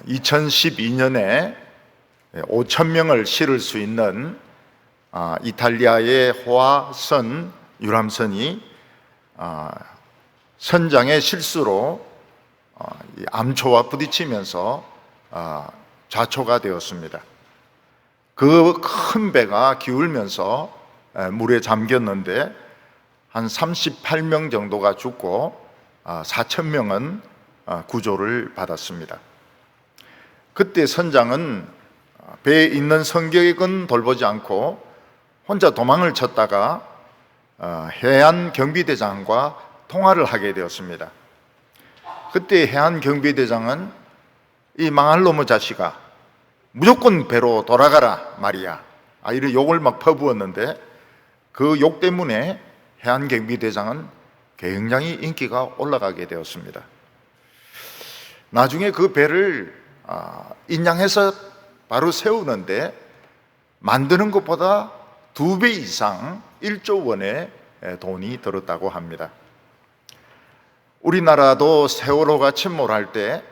2012년에 5천 명을 실을 수 있는 이탈리아의 호화선 유람선이 선장의 실수로 암초와 부딪히면서 좌초가 되었습니다. 그 큰 배가 기울면서 물에 잠겼는데 한 38명 정도가 죽고 4천 명은 구조를 받았습니다. 그때 선장은 배에 있는 승객은 돌보지 않고 혼자 도망을 쳤다가 해안경비대장과 통화를 하게 되었습니다. 그때 해안경비대장은 이 망할 놈의 자식아, 무조건 배로 돌아가라 말이야, 이런 욕을 막 퍼부었는데 그 욕 때문에 해안경비대장은 굉장히 인기가 올라가게 되었습니다. 나중에 그 배를 인양해서 바로 세우는데 만드는 것보다 2배 이상 1조 원의 돈이 들었다고 합니다. 우리나라도 세월호가 침몰할 때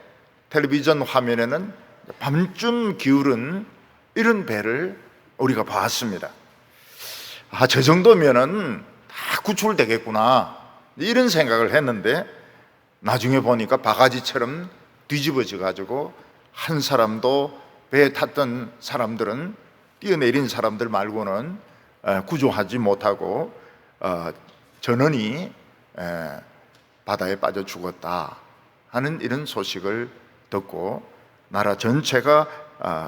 텔레비전 화면에는 밤쯤 기울은 이런 배를 우리가 봤습니다. 저 정도면은 다 구출되겠구나 이런 생각을 했는데 나중에 보니까 바가지처럼 뒤집어져 가지고 한 사람도 배에 탔던 사람들은, 뛰어내린 사람들 말고는 구조하지 못하고 전원이 바다에 빠져 죽었다 하는 이런 소식을 듣고 나라 전체가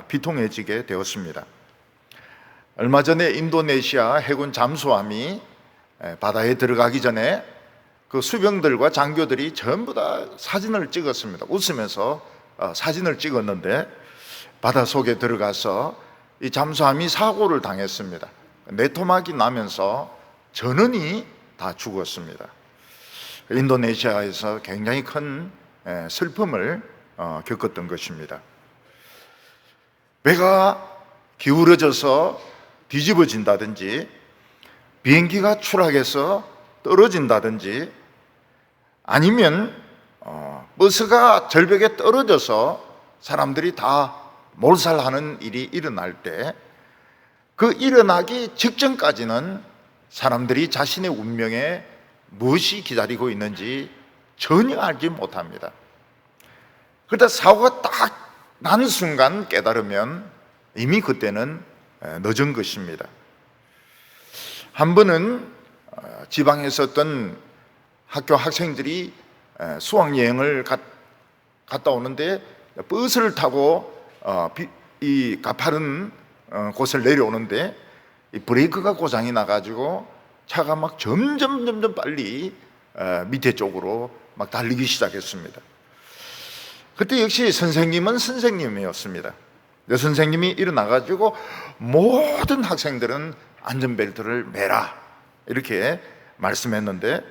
비통해지게 되었습니다. 얼마 전에 인도네시아 해군 잠수함이 바다에 들어가기 전에 그 수병들과 장교들이 전부 다 사진을 찍었습니다. 웃으면서 사진을 찍었는데 바다 속에 들어가서 이 잠수함이 사고를 당했습니다. 내토막이 나면서 전원이 다 죽었습니다. 인도네시아에서 굉장히 큰 슬픔을 겪었던 것입니다. 배가 기울어져서 뒤집어진다든지 비행기가 추락해서 떨어진다든지 아니면 버스가 절벽에 떨어져서 사람들이 다 몰살하는 일이 일어날 때 그 일어나기 직전까지는 사람들이 자신의 운명에 무엇이 기다리고 있는지 전혀 알지 못합니다. 그러다 사고가 딱 난 순간 깨달으면 이미 그때는 늦은 것입니다. 한 번은 지방에 있었던 학교 학생들이 수학여행을 갔다 오는데 버스를 타고 이 가파른 곳을 내려오는데 이 브레이크가 고장이 나가지고 차가 막 점점 빨리 밑에 쪽으로 막 달리기 시작했습니다. 그때 역시 선생님은 선생님이었습니다. 선생님이 일어나가지고 모든 학생들은 안전벨트를 매라 이렇게 말씀했는데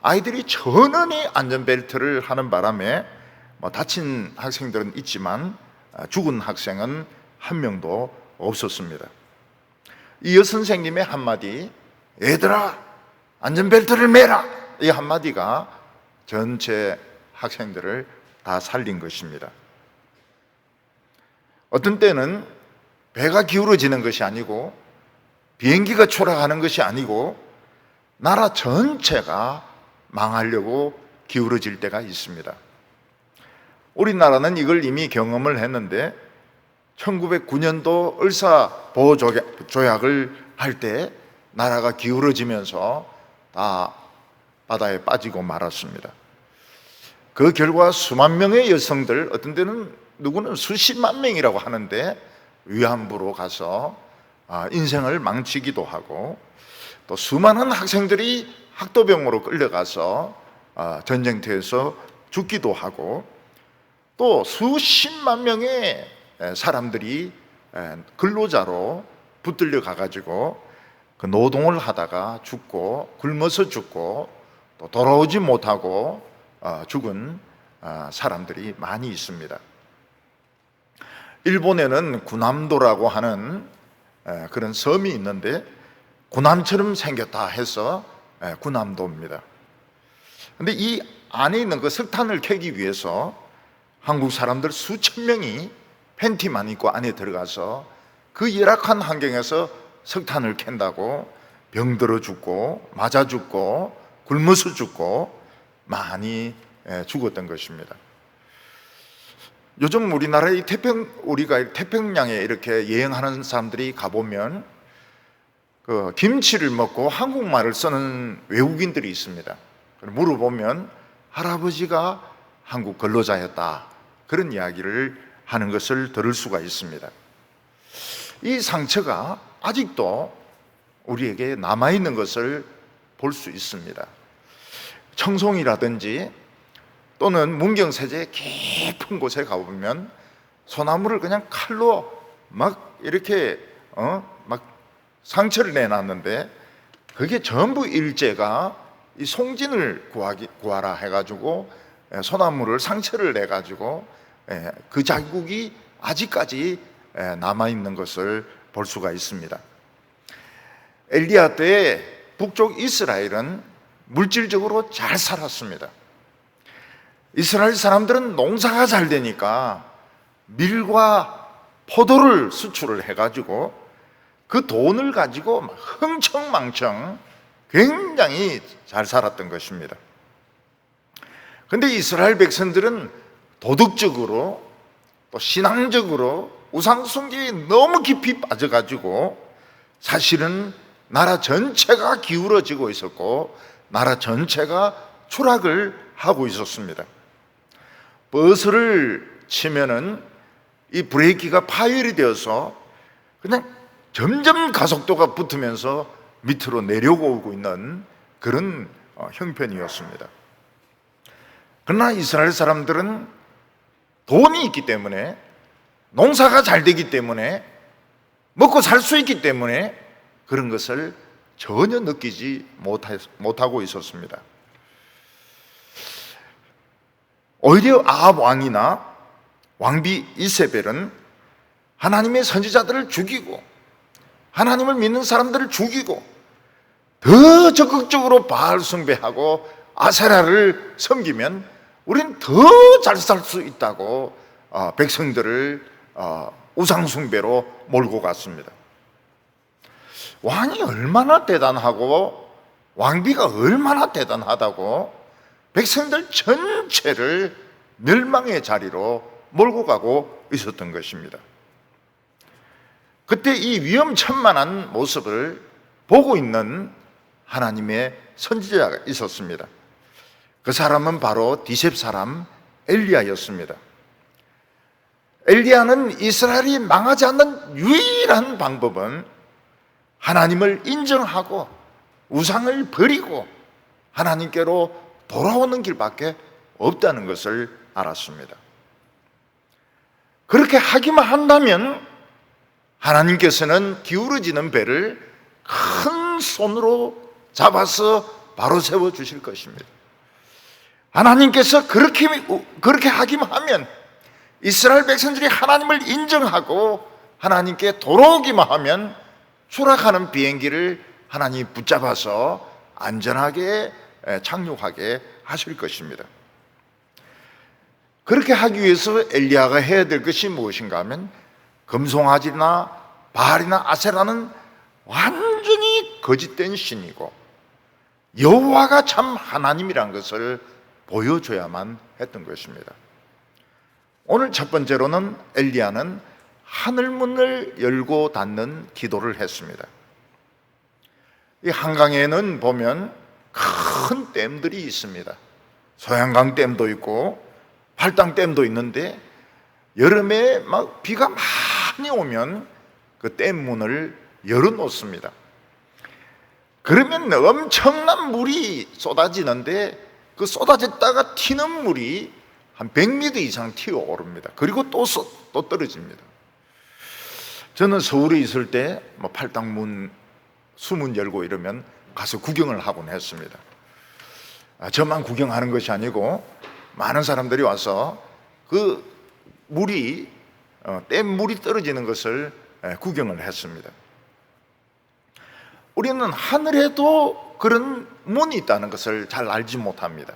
아이들이 전원이 안전벨트를 하는 바람에 다친 학생들은 있지만 죽은 학생은 한 명도 없었습니다. 이 여선생님의 한마디, 얘들아 안전벨트를 매라, 이 한마디가 전체 학생들을 다 살린 것입니다. 어떤 때는 배가 기울어지는 것이 아니고 비행기가 추락하는 것이 아니고 나라 전체가 망하려고 기울어질 때가 있습니다. 우리나라는 이걸 이미 경험을 했는데 1909년도 을사보호조약을 할 때 나라가 기울어지면서 다 바다에 빠지고 말았습니다. 그 결과 수만 명의 여성들, 어떤 때는 누구는 수십만 명이라고 하는데 위안부로 가서 인생을 망치기도 하고 또 수많은 학생들이 학도병으로 끌려가서 전쟁터에서 죽기도 하고 또 수십만 명의 사람들이 근로자로 붙들려 가가지고 그 노동을 하다가 죽고 굶어서 죽고 또 돌아오지 못하고 죽은 사람들이 많이 있습니다. 일본에는 구남도라고 하는 그런 섬이 있는데 구남처럼 생겼다 해서 구남도입니다. 그런데 이 안에 있는 그 석탄을 캐기 위해서 한국 사람들 수천 명이 팬티만 입고 안에 들어가서 그 열악한 환경에서 석탄을 캔다고 병들어 죽고 맞아 죽고 굶어서 죽고 많이 죽었던 것입니다. 요즘 우리나라의 우리가 태평양에 이렇게 여행하는 사람들이 가보면 그 김치를 먹고 한국말을 쓰는 외국인들이 있습니다. 물어보면 할아버지가 한국 근로자였다, 그런 이야기를 하는 것을 들을 수가 있습니다. 이 상처가 아직도 우리에게 남아있는 것을 볼 수 있습니다. 청송이라든지 또는 문경세제 깊은 곳에 가보면 소나무를 그냥 칼로 막 이렇게 막 상처를 내놨는데, 그게 전부 일제가 이 송진을 구하라 해가지고 소나무를 상처를 내가지고 그 자국이 아직까지 남아있는 것을 볼 수가 있습니다. 엘리야 때 북쪽 이스라엘은 물질적으로 잘 살았습니다. 이스라엘 사람들은 농사가 잘 되니까 밀과 포도를 수출을 해가지고 그 돈을 가지고 흥청망청 굉장히 잘 살았던 것입니다. 그런데 이스라엘 백성들은 도덕적으로 또 신앙적으로 우상숭배에 너무 깊이 빠져가지고 사실은 나라 전체가 기울어지고 있었고 나라 전체가 추락을 하고 있었습니다. 버스를 치면은 이 브레이크가 파열이 되어서 그냥 점점 가속도가 붙으면서 밑으로 내려오고 있는 그런 형편이었습니다. 그러나 이스라엘 사람들은 돈이 있기 때문에, 농사가 잘 되기 때문에, 먹고 살 수 있기 때문에 그런 것을 전혀 느끼지 못하고 있었습니다. 오히려 아합 왕이나 왕비 이세벨은 하나님의 선지자들을 죽이고 하나님을 믿는 사람들을 죽이고 더 적극적으로 바알 숭배하고 아세라를 섬기면 우린 더 잘 살 수 있다고 백성들을 우상 숭배로 몰고 갔습니다. 왕이 얼마나 대단하고 왕비가 얼마나 대단하다고 백성들 전체를 멸망의 자리로 몰고 가고 있었던 것입니다. 그때 이 위험천만한 모습을 보고 있는 하나님의 선지자가 있었습니다. 그 사람은 바로 디셉 사람 엘리야였습니다. 엘리야는 이스라엘이 망하지 않는 유일한 방법은 하나님을 인정하고 우상을 버리고 하나님께로 돌아오는 길밖에 없다는 것을 알았습니다. 그렇게 하기만 한다면 하나님께서는 기울어지는 배를 큰 손으로 잡아서 바로 세워 주실 것입니다. 하나님께서 그렇게 하기만 하면, 이스라엘 백성들이 하나님을 인정하고 하나님께 돌아오기만 하면 추락하는 비행기를 하나님이 붙잡아서 안전하게 착륙하게 하실 것입니다. 그렇게 하기 위해서 엘리야가 해야 될 것이 무엇인가 하면, 금송아지나 바알이나 아세라는 완전히 거짓된 신이고 여호와가 참 하나님이란 것을 보여줘야만 했던 것입니다. 오늘 첫 번째로는 엘리야는 하늘문을 열고 닫는 기도를 했습니다. 이 한강에는 보면 큰 댐들이 있습니다. 소양강 댐도 있고 팔당댐도 있는데 여름에 막 비가 많이 오면 그 댐 문을 열어놓습니다. 그러면 엄청난 물이 쏟아지는데 그 쏟아졌다가 튀는 물이 한 100m 이상 튀어오릅니다. 그리고 또 떨어집니다. 저는 서울에 있을 때 팔당문 수문 열고 이러면 가서 구경을 하곤 했습니다. 저만 구경하는 것이 아니고 많은 사람들이 와서 그 물이 댐 물이 떨어지는 것을 구경을 했습니다. 우리는 하늘에도 그런 문이 있다는 것을 잘 알지 못합니다.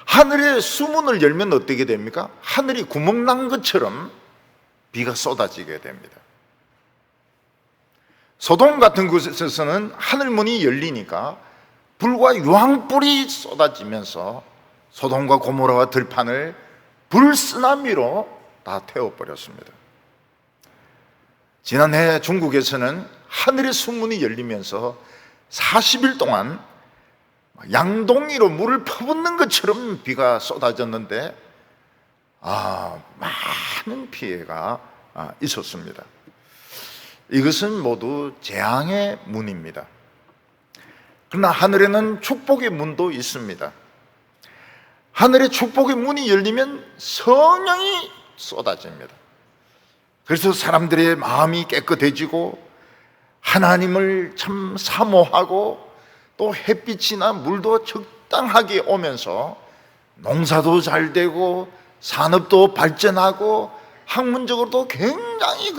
하늘의 수문을 열면 어떻게 됩니까? 하늘이 구멍 난 것처럼 비가 쏟아지게 됩니다. 소돔 같은 곳에서는 하늘문이 열리니까 불과 유황불이 쏟아지면서 소돔과 고모라와 들판을 불쓰나미로 다 태워버렸습니다. 지난해 중국에서는 하늘의 수문이 열리면서 40일 동안 양동이로 물을 퍼붓는 것처럼 비가 쏟아졌는데 많은 피해가 있었습니다. 이것은 모두 재앙의 문입니다. 그러나 하늘에는 축복의 문도 있습니다. 하늘의 축복의 문이 열리면 성령이 쏟아집니다. 그래서 사람들의 마음이 깨끗해지고 하나님을 참 사모하고 또 햇빛이나 물도 적당하게 오면서 농사도 잘 되고 산업도 발전하고 학문적으로도 굉장히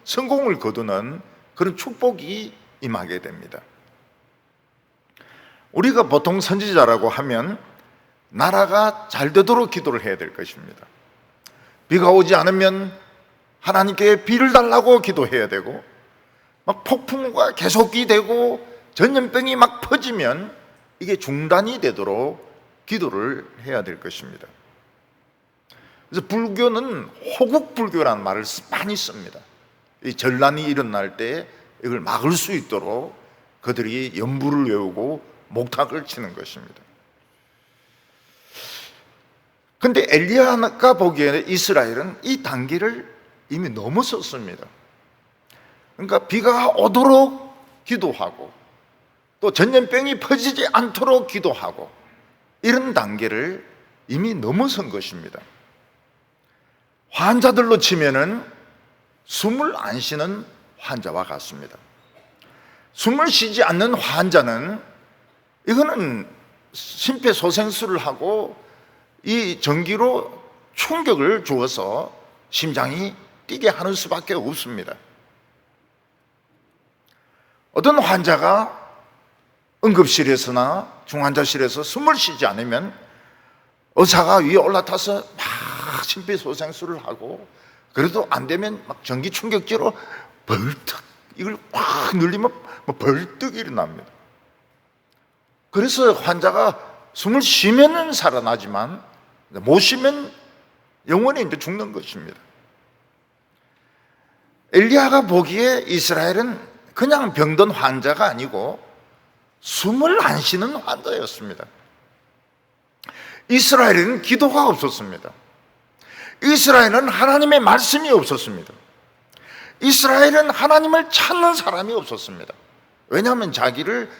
성공을 거두는 그런 축복이 임하게 됩니다. 우리가 보통 선지자라고 하면 나라가 잘 되도록 기도를 해야 될 것입니다. 비가 오지 않으면 하나님께 비를 달라고 기도해야 되고, 막 폭풍과 계속이 되고 전염병이 막 퍼지면 이게 중단이 되도록 기도를 해야 될 것입니다. 그래서 불교는 호국불교라는 말을 많이 씁니다. 이 전란이 일어날 때 이걸 막을 수 있도록 그들이 연부를 외우고 목탁을 치는 것입니다. 그런데 엘리야가 보기에는 이스라엘은 이 단계를 이미 넘어섰습니다. 그러니까 비가 오도록 기도하고 또 전염병이 퍼지지 않도록 기도하고 이런 단계를 이미 넘어선 것입니다. 환자들로 치면은 숨을 안 쉬는 환자와 같습니다. 숨을 쉬지 않는 환자는 이거는 심폐소생술을 하고 이 전기로 충격을 주어서 심장이 뛰게 하는 수밖에 없습니다. 어떤 환자가 응급실에서나 중환자실에서 숨을 쉬지 않으면 의사가 위에 올라타서 막 심폐소생술을 하고 그래도 안 되면 막 전기 충격기로 벌떡 이걸 확 눌리면 벌떡 일어납니다. 그래서 환자가 숨을 쉬면은 살아나지만 못 쉬면 영원히 이제 죽는 것입니다. 엘리야가 보기에 이스라엘은 그냥 병든 환자가 아니고 숨을 안 쉬는 환자였습니다. 이스라엘은 기도가 없었습니다. 이스라엘은 하나님의 말씀이 없었습니다. 이스라엘은 하나님을 찾는 사람이 없었습니다. 왜냐하면 자기를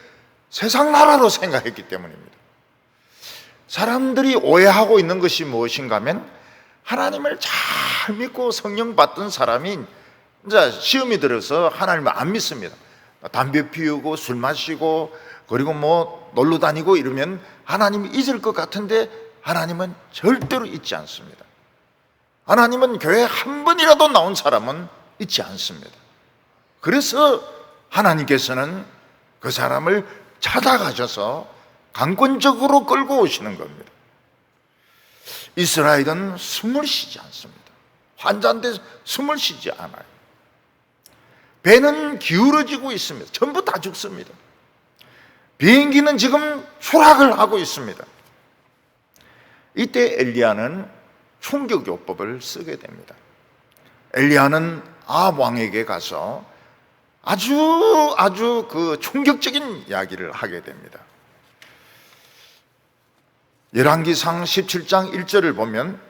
세상 나라로 생각했기 때문입니다. 사람들이 오해하고 있는 것이 무엇인가 하면 하나님을 잘 믿고 성령 받던 사람이 이제 시험이 들어서 하나님을 안 믿습니다. 담배 피우고 술 마시고 그리고 뭐 놀러 다니고 이러면 하나님이 잊을 것 같은데 하나님은 절대로 잊지 않습니다. 하나님은 교회 한 번이라도 나온 사람은 잊지 않습니다. 그래서 하나님께서는 그 사람을 찾아가셔서 강권적으로 끌고 오시는 겁니다. 이스라엘은 숨을 쉬지 않습니다. 환자인데 숨을 쉬지 않아요. 배는 기울어지고 있습니다. 전부 다 죽습니다. 비행기는 지금 추락을 하고 있습니다. 이때 엘리야는 충격요법을 쓰게 됩니다. 엘리야는 아합 왕에게 가서 아주 그 충격적인 이야기를 하게 됩니다. 열왕기상 17장 1절을 보면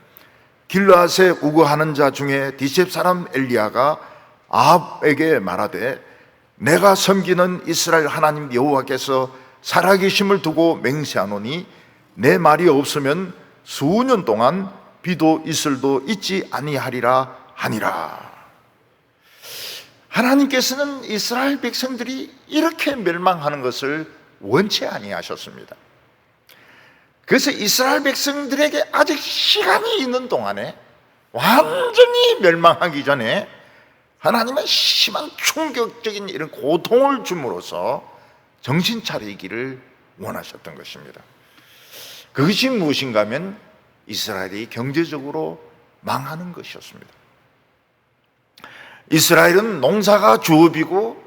길르앗에 우거하는 자 중에 디셉 사람 엘리야가 아합에게 말하되 내가 섬기는 이스라엘 하나님 여호와께서 살아계심을 두고 맹세하노니 내 말이 없으면 수년 동안 비도 이슬도 있지 아니하리라 하니라. 하나님께서는 이스라엘 백성들이 이렇게 멸망하는 것을 원치 아니하셨습니다. 그래서 이스라엘 백성들에게 아직 시간이 있는 동안에 완전히 멸망하기 전에 하나님은 심한 충격적인 이런 고통을 줌으로써 정신 차리기를 원하셨던 것입니다. 그것이 무엇인가 하면 이스라엘이 경제적으로 망하는 것이었습니다. 이스라엘은 농사가 주업이고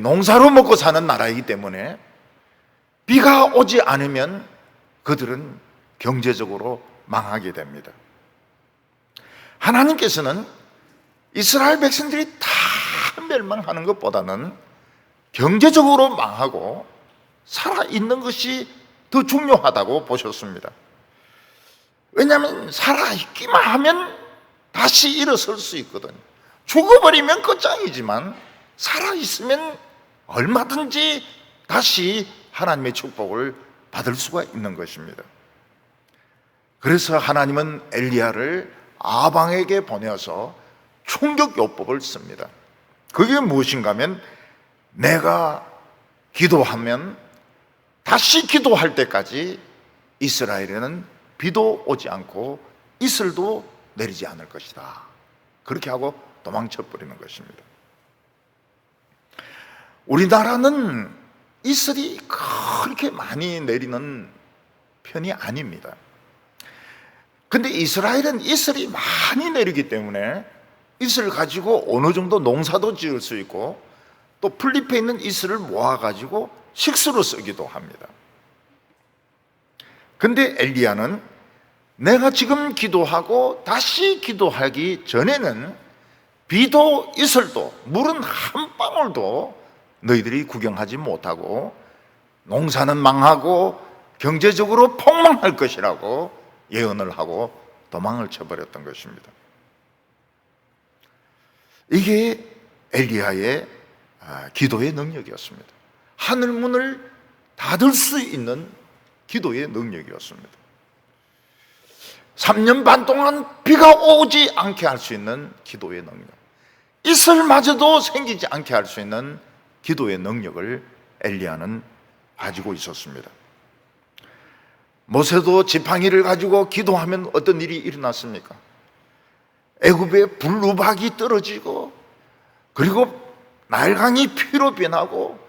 농사로 먹고 사는 나라이기 때문에 비가 오지 않으면 그들은 경제적으로 망하게 됩니다. 하나님께서는 이스라엘 백성들이 다 멸망하는 것보다는 경제적으로 망하고 살아있는 것이 더 중요하다고 보셨습니다. 왜냐하면 살아있기만 하면 다시 일어설 수 있거든요. 죽어버리면 끝장이지만 살아있으면 얼마든지 다시 하나님의 축복을 받을 수가 있는 것입니다. 그래서 하나님은 엘리야를 아방에게 보내어서 충격요법을 씁니다. 그게 무엇인가 하면 내가 기도하면 다시 기도할 때까지 이스라엘에는 비도 오지 않고 이슬도 내리지 않을 것이다. 그렇게 하고 도망쳐 버리는 것입니다. 우리나라는 이슬이 그렇게 많이 내리는 편이 아닙니다. 근데 이스라엘은 이슬이 많이 내리기 때문에 이슬을 가지고 어느 정도 농사도 지을 수 있고 또 풀잎에 있는 이슬을 모아가지고 식수로 쓰기도 합니다. 근데 엘리야는 내가 지금 기도하고 다시 기도하기 전에는 비도 이슬도 물은 한 방울도 너희들이 구경하지 못하고 농사는 망하고 경제적으로 폭망할 것이라고 예언을 하고 도망을 쳐버렸던 것입니다. 이게 엘리야의 기도의 능력이었습니다. 하늘문을 닫을 수 있는 기도의 능력이었습니다. 3년 반 동안 비가 오지 않게 할 수 있는 기도의 능력, 이슬마저도 생기지 않게 할 수 있는 기도의 능력을 엘리야는 가지고 있었습니다. 모세도 지팡이를 가지고 기도하면 어떤 일이 일어났습니까? 애굽의 불루박이 떨어지고 그리고 나일강이 피로 변하고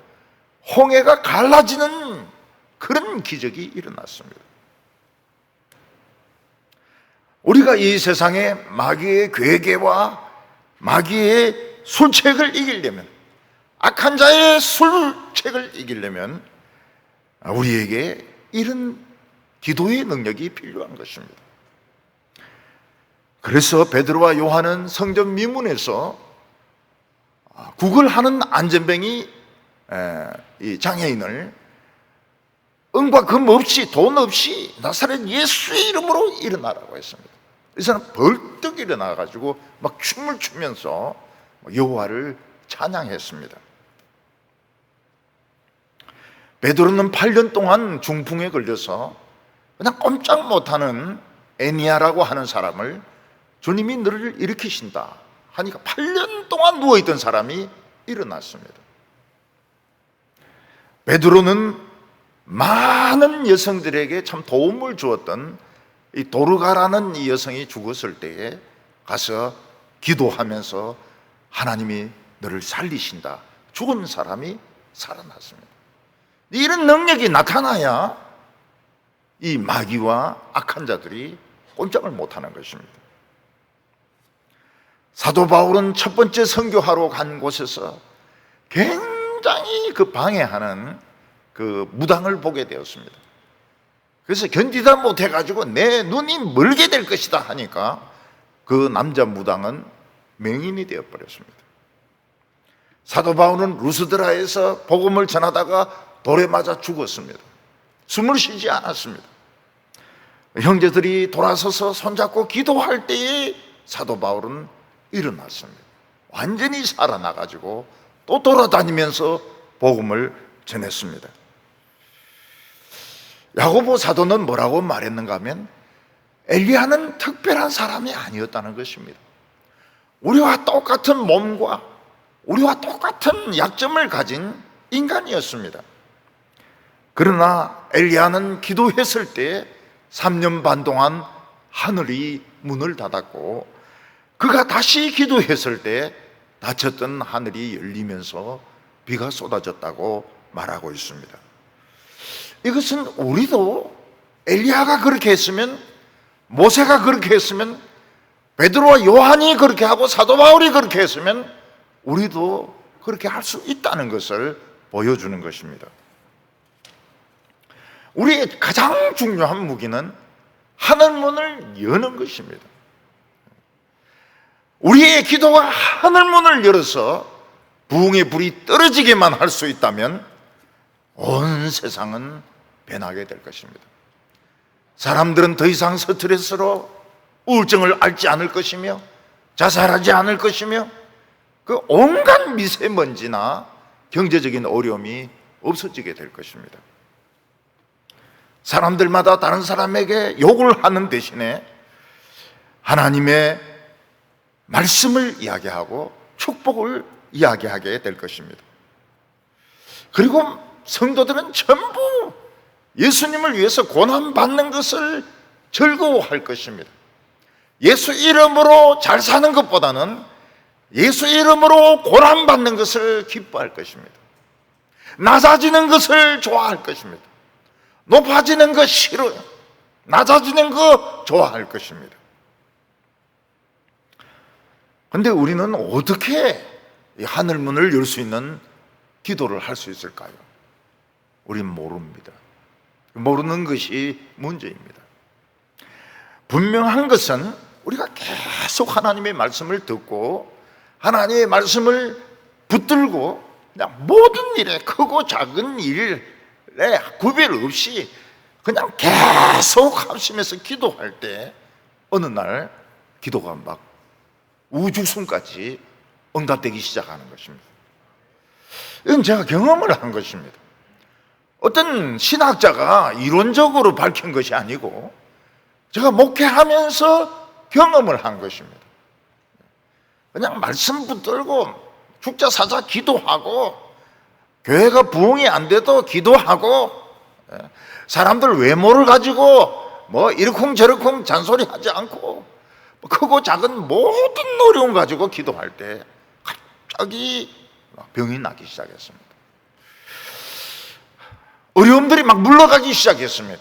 홍해가 갈라지는 그런 기적이 일어났습니다. 우리가 이 세상에 마귀의 괴계와 마귀의 술책을 이기려면, 악한 자의 술책을 이기려면 우리에게 이런 기도의 능력이 필요한 것입니다. 그래서 베드로와 요한은 성전 미문에서 구걸하는 안전뱅이 이 장애인을 은과 금 없이 돈 없이 나사렛 예수의 이름으로 일어나라고 했습니다. 이 사람 벌떡 일어나가지고 막 춤을 추면서 여호와를 찬양했습니다. 베드로는 8년 동안 중풍에 걸려서 그냥 꼼짝 못하는 애니아라고 하는 사람을 주님이 너를 일으키신다 하니까 8년 동안 누워있던 사람이 일어났습니다. 베드로는 많은 여성들에게 참 도움을 주었던 이 도르가라는 이 여성이 죽었을 때에 가서 기도하면서 하나님이 너를 살리신다, 죽은 사람이 살아났습니다. 이런 능력이 나타나야 이 마귀와 악한 자들이 꼼짝을 못하는 것입니다. 사도 바울은 첫 번째 선교하러 간 곳에서 굉장히 그 방해하는 그 무당을 보게 되었습니다. 그래서 견디다 못해가지고 내 눈이 멀게 될 것이다 하니까 그 남자 무당은 맹인이 되어버렸습니다. 사도 바울은 루스드라에서 복음을 전하다가 돌에 맞아 죽었습니다. 숨을 쉬지 않았습니다. 형제들이 돌아서서 손잡고 기도할 때에 사도 바울은 일어났습니다. 완전히 살아나가지고 또 돌아다니면서 복음을 전했습니다. 야고보 사도는 뭐라고 말했는가 하면 엘리야는 특별한 사람이 아니었다는 것입니다. 우리와 똑같은 몸과 우리와 똑같은 약점을 가진 인간이었습니다. 그러나 엘리야는 기도했을 때 3년 반 동안 하늘이 문을 닫았고 그가 다시 기도했을 때 닫혔던 하늘이 열리면서 비가 쏟아졌다고 말하고 있습니다. 이것은 우리도 엘리야가 그렇게 했으면, 모세가 그렇게 했으면, 베드로와 요한이 그렇게 하고 사도 바울이 그렇게 했으면 우리도 그렇게 할 수 있다는 것을 보여주는 것입니다. 우리의 가장 중요한 무기는 하늘문을 여는 것입니다. 우리의 기도가 하늘문을 열어서 부흥의 불이 떨어지게만 할 수 있다면 온 세상은 변하게 될 것입니다. 사람들은 더 이상 스트레스로 우울증을 앓지 않을 것이며 자살하지 않을 것이며 그 온갖 미세먼지나 경제적인 어려움이 없어지게 될 것입니다. 사람들마다 다른 사람에게 욕을 하는 대신에 하나님의 말씀을 이야기하고 축복을 이야기하게 될 것입니다. 그리고 성도들은 전부 예수님을 위해서 고난받는 것을 즐거워할 것입니다. 예수 이름으로 잘 사는 것보다는 예수 이름으로 고난받는 것을 기뻐할 것입니다. 낮아지는 것을 좋아할 것입니다. 높아지는 것 싫어요. 낮아지는 거 좋아할 것입니다. 그런데 우리는 어떻게 이 하늘문을 열 수 있는 기도를 할 수 있을까요? 우리는 모릅니다. 모르는 것이 문제입니다. 분명한 것은 우리가 계속 하나님의 말씀을 듣고 하나님의 말씀을 붙들고 그냥 모든 일에 크고 작은 일에 구별 없이 그냥 계속 합심해서 기도할 때 어느 날 기도가 막 우주순까지 응답되기 시작하는 것입니다. 이건 제가 경험을 한 것입니다. 어떤 신학자가 이론적으로 밝힌 것이 아니고 제가 목회하면서 경험을 한 것입니다. 그냥 말씀 붙들고 죽자 사자 기도하고 교회가 부흥이 안 돼도 기도하고 사람들 외모를 가지고 뭐 이러쿵저러쿵 잔소리하지 않고 크고 작은 모든 어려움 가지고 기도할 때 갑자기 병이 나기 시작했습니다. 어려움들이 막 물러가기 시작했습니다.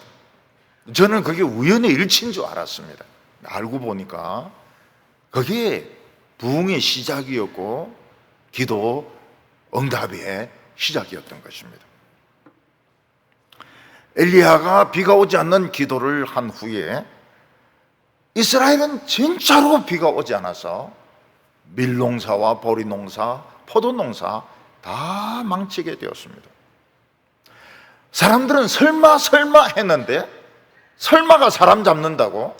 저는 그게 우연의 일치인 줄 알았습니다. 알고 보니까 그게 부흥의 시작이었고 기도 응답의 시작이었던 것입니다. 엘리야가 비가 오지 않는 기도를 한 후에 이스라엘은 진짜로 비가 오지 않아서 밀농사와 보리농사, 포도농사 다 망치게 되었습니다. 사람들은 설마 했는데 설마가 사람 잡는다고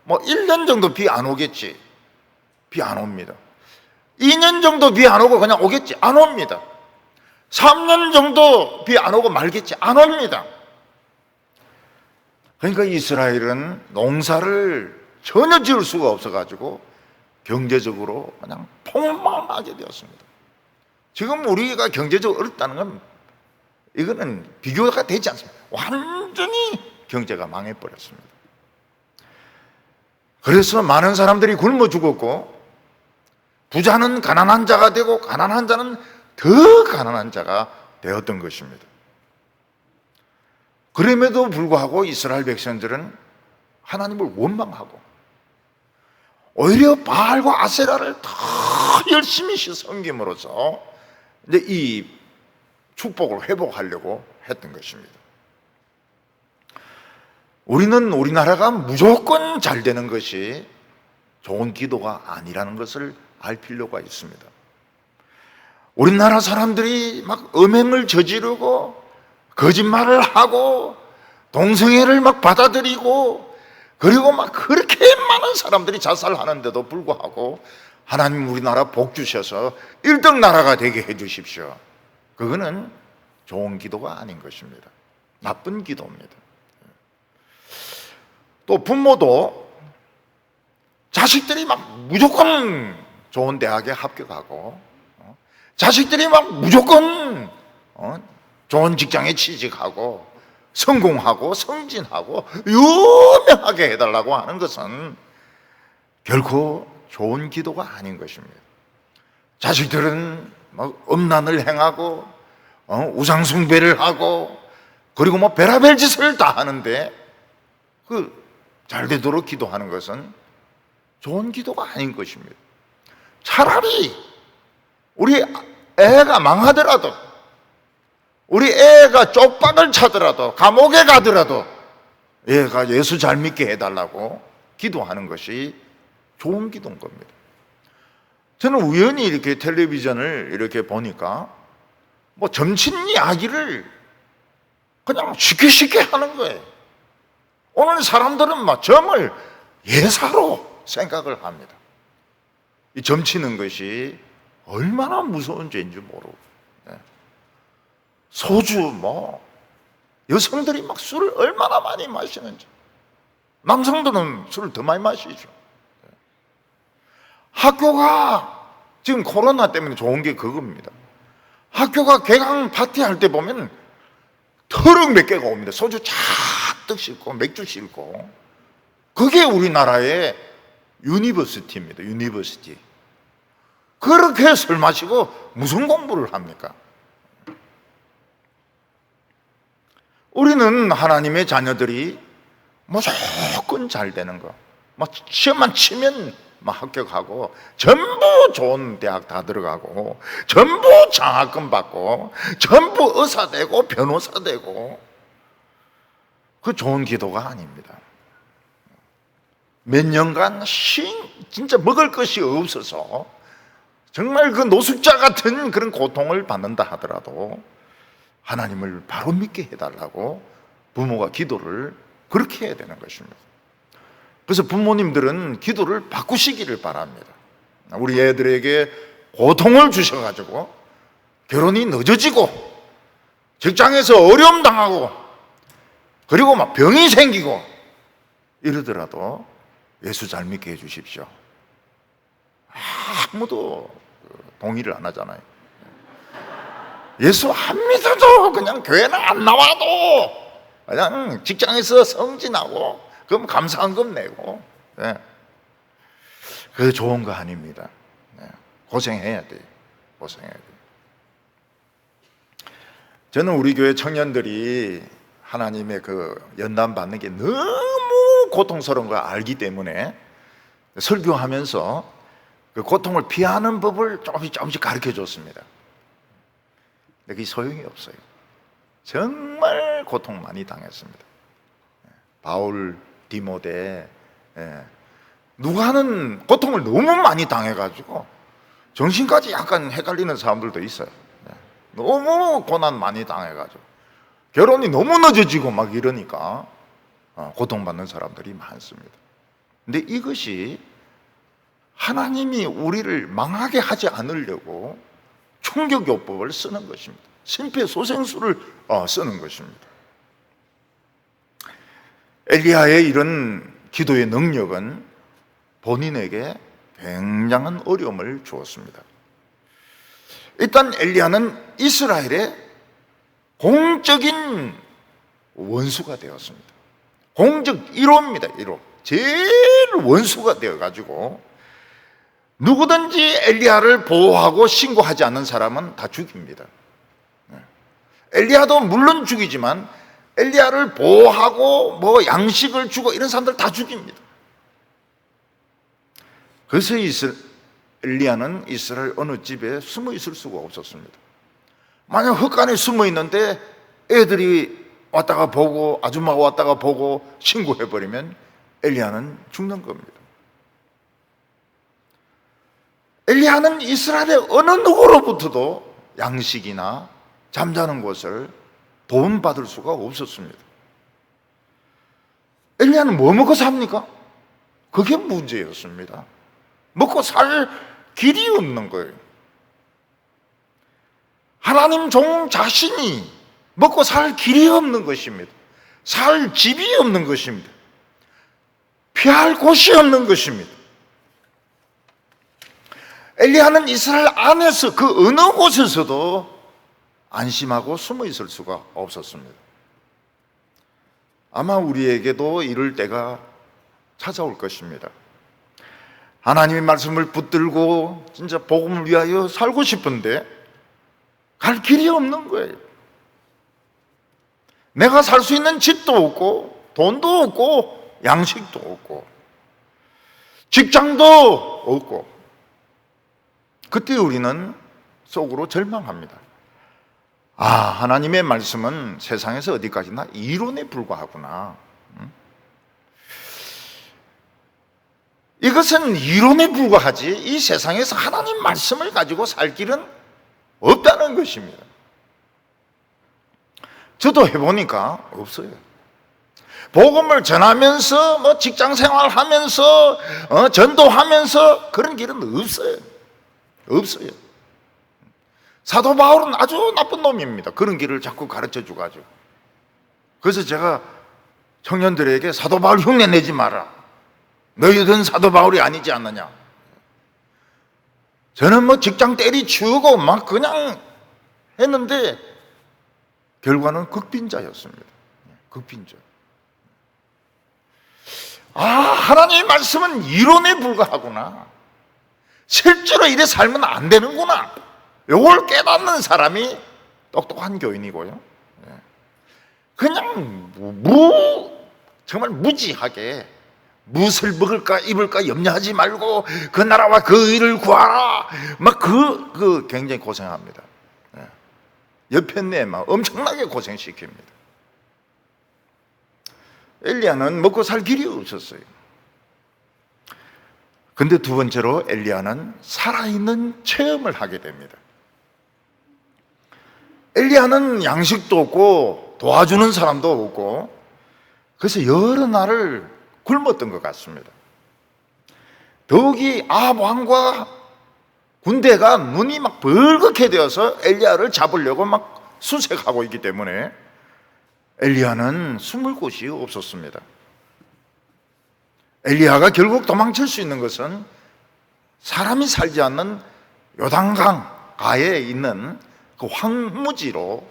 뭐 1년 정도 비 안 오겠지. 비 안 옵니다. 2년 정도 비 안 오고 그냥 오겠지. 안 옵니다. 3년 정도 비 안 오고 말겠지. 안 옵니다. 그러니까 이스라엘은 농사를 전혀 지을 수가 없어가지고 경제적으로 그냥 폭망하게 되었습니다. 지금 우리가 경제적으로 어렵다는 건 이거는 비교가 되지 않습니다. 완전히 경제가 망해버렸습니다. 그래서 많은 사람들이 굶어 죽었고 부자는 가난한 자가 되고 가난한 자는 더 가난한 자가 되었던 것입니다. 그럼에도 불구하고 이스라엘 백성들은 하나님을 원망하고 오히려 바알과 아세라를 더 열심히 섬김으로써 이제 이 축복을 회복하려고 했던 것입니다. 우리는 우리나라가 무조건 잘 되는 것이 좋은 기도가 아니라는 것을 알 필요가 있습니다. 우리나라 사람들이 막 음행을 저지르고 거짓말을 하고 동성애를 막 받아들이고 그리고 막 그렇게 많은 사람들이 자살하는데도 불구하고 하나님 우리나라 복 주셔서 1등 나라가 되게 해 주십시오. 그거는 좋은 기도가 아닌 것입니다. 나쁜 기도입니다. 또 부모도 자식들이 막 무조건 좋은 대학에 합격하고 자식들이 막 무조건 좋은 직장에 취직하고 성공하고 승진하고 유명하게 해달라고 하는 것은 결코 좋은 기도가 아닌 것입니다. 자식들은 막 음란을 행하고 우상숭배를 하고 그리고 뭐 별의별 짓을 다 하는데 잘 되도록 기도하는 것은 좋은 기도가 아닌 것입니다. 차라리 우리 애가 망하더라도, 우리 애가 쪽박을 차더라도, 감옥에 가더라도 얘가 예수 잘 믿게 해달라고 기도하는 것이 좋은 기도인 겁니다. 저는 우연히 이렇게 텔레비전을 이렇게 보니까 점친 이야기를 그냥 쉽게 하는 거예요. 오늘 사람들은 점을 예사로 생각을 합니다. 이 점치는 것이 얼마나 무서운 죄인지 모르고, 소주 여성들이 술을 얼마나 많이 마시는지, 남성들은 술을 더 많이 마시죠. 학교가 지금 코로나 때문에 좋은 게 그겁니다. 학교가 개강 파티할 때 보면 트럭 몇 개가 옵니다. 소주 잔뜩 싣고 맥주 싣고. 그게 우리나라의 유니버시티입니다. 유니버시티. 그렇게 술 마시고 무슨 공부를 합니까? 우리는 하나님의 자녀들이 무조건 잘 되는 거, 시험만 치면 합격하고, 전부 좋은 대학 다 들어가고, 전부 장학금 받고, 전부 의사 되고 변호사 되고, 그 좋은 기도가 아닙니다. 몇 년간 진짜 먹을 것이 없어서 정말 그 노숙자 같은 그런 고통을 받는다 하더라도 하나님을 바로 믿게 해달라고 부모가 기도를 그렇게 해야 되는 것입니다. 그래서 부모님들은 기도를 바꾸시기를 바랍니다. 우리 애들에게 고통을 주셔가지고 결혼이 늦어지고, 직장에서 어려움 당하고, 그리고 병이 생기고 이러더라도 예수 잘 믿게 해주십시오. 아무도 동의를 안 하잖아요. 예수 안 믿어도, 그냥 교회는 안 나와도, 그냥 직장에서 성진하고 그럼 감사한금 내고, 그게 좋은 거 아닙니다. 고생해야 돼요. 고생해야 돼요. 저는 우리 교회 청년들이 하나님의 연단 받는 게 너무 고통스러운 걸 알기 때문에 설교하면서 그 고통을 피하는 법을 조금씩 가르쳐 줬습니다. 근데 그게 소용이 없어요. 정말 고통 많이 당했습니다. 바울, 디모데, 누가는 고통을 너무 많이 당해가지고 정신까지 약간 헷갈리는 사람들도 있어요. 너무 고난 많이 당해가지고 결혼이 너무 늦어지고 이러니까 고통받는 사람들이 많습니다. 근데 이것이 하나님이 우리를 망하게 하지 않으려고 충격요법을 쓰는 것입니다. 심폐소생술을 쓰는 것입니다. 엘리야의 이런 기도의 능력은 본인에게 굉장한 어려움을 주었습니다. 일단 엘리야는 이스라엘의 공적인 원수가 되었습니다. 공적 1호입니다. 1호. 제일 원수가 되어가지고 누구든지 엘리야를 보호하고 신고하지 않는 사람은 다 죽입니다. 엘리야도 물론 죽이지만 엘리야를 보호하고 양식을 주고 이런 사람들 다 죽입니다. 그래서 엘리야는 이스라엘 어느 집에 숨어 있을 수가 없었습니다. 만약 흙간에 숨어 있는데 애들이 왔다가 보고, 아줌마가 왔다가 보고 신고해버리면 엘리야는 죽는 겁니다. 엘리야는 이스라엘의 어느 누구로부터도 양식이나 잠자는 곳을 도움받을 수가 없었습니다. 엘리야는 뭐 먹고 삽니까? 그게 문제였습니다. 먹고 살 길이 없는 거예요. 하나님 종 자신이 먹고 살 길이 없는 것입니다. 살 집이 없는 것입니다. 피할 곳이 없는 것입니다. 엘리야는 이스라엘 안에서 그 어느 곳에서도 안심하고 숨어 있을 수가 없었습니다. 아마 우리에게도 이럴 때가 찾아올 것입니다. 하나님의 말씀을 붙들고 진짜 복음을 위하여 살고 싶은데 갈 길이 없는 거예요. 내가 살 수 있는 집도 없고 돈도 없고 양식도 없고 직장도 없고, 그때 우리는 속으로 절망합니다. 하나님의 말씀은 세상에서 어디까지나 이론에 불과하구나. 이것은 이론에 불과하지 이 세상에서 하나님 말씀을 가지고 살 길은 없다는 것입니다. 저도 해보니까 없어요. 복음을 전하면서 직장 생활하면서 전도하면서 그런 길은 없어요. 사도 바울은 아주 나쁜 놈입니다. 그런 길을 자꾸 가르쳐 주가지고. 그래서 제가 청년들에게 사도 바울 흉내 내지 마라. 너희들은 사도 바울이 아니지 않느냐. 저는 직장 때리치우고 막 그냥 했는데 결과는 극빈자였습니다. 극빈자. 하나님의 말씀은 이론에 불과하구나. 실제로 이래 살면 안 되는구나. 이걸 깨닫는 사람이 똑똑한 교인이고요. 그냥 정말 무지하게 무엇을 먹을까 입을까 염려하지 말고 그 나라와 그 의를 구하라. 막 굉장히 고생합니다. 옆에 막 엄청나게 고생시킵니다. 엘리야는 먹고 살 길이 없었어요. 근데 두 번째로 엘리야는 살아있는 체험을 하게 됩니다. 엘리야는 양식도 없고 도와주는 사람도 없고 그래서 여러 날을 굶었던 것 같습니다. 더욱이 아합 왕과 군대가 눈이 막 벌겋게 되어서 엘리야를 잡으려고 막 수색하고 있기 때문에 엘리야는 숨을 곳이 없었습니다. 엘리야가 결국 도망칠 수 있는 것은 사람이 살지 않는 요단강 가에 있는 그 황무지로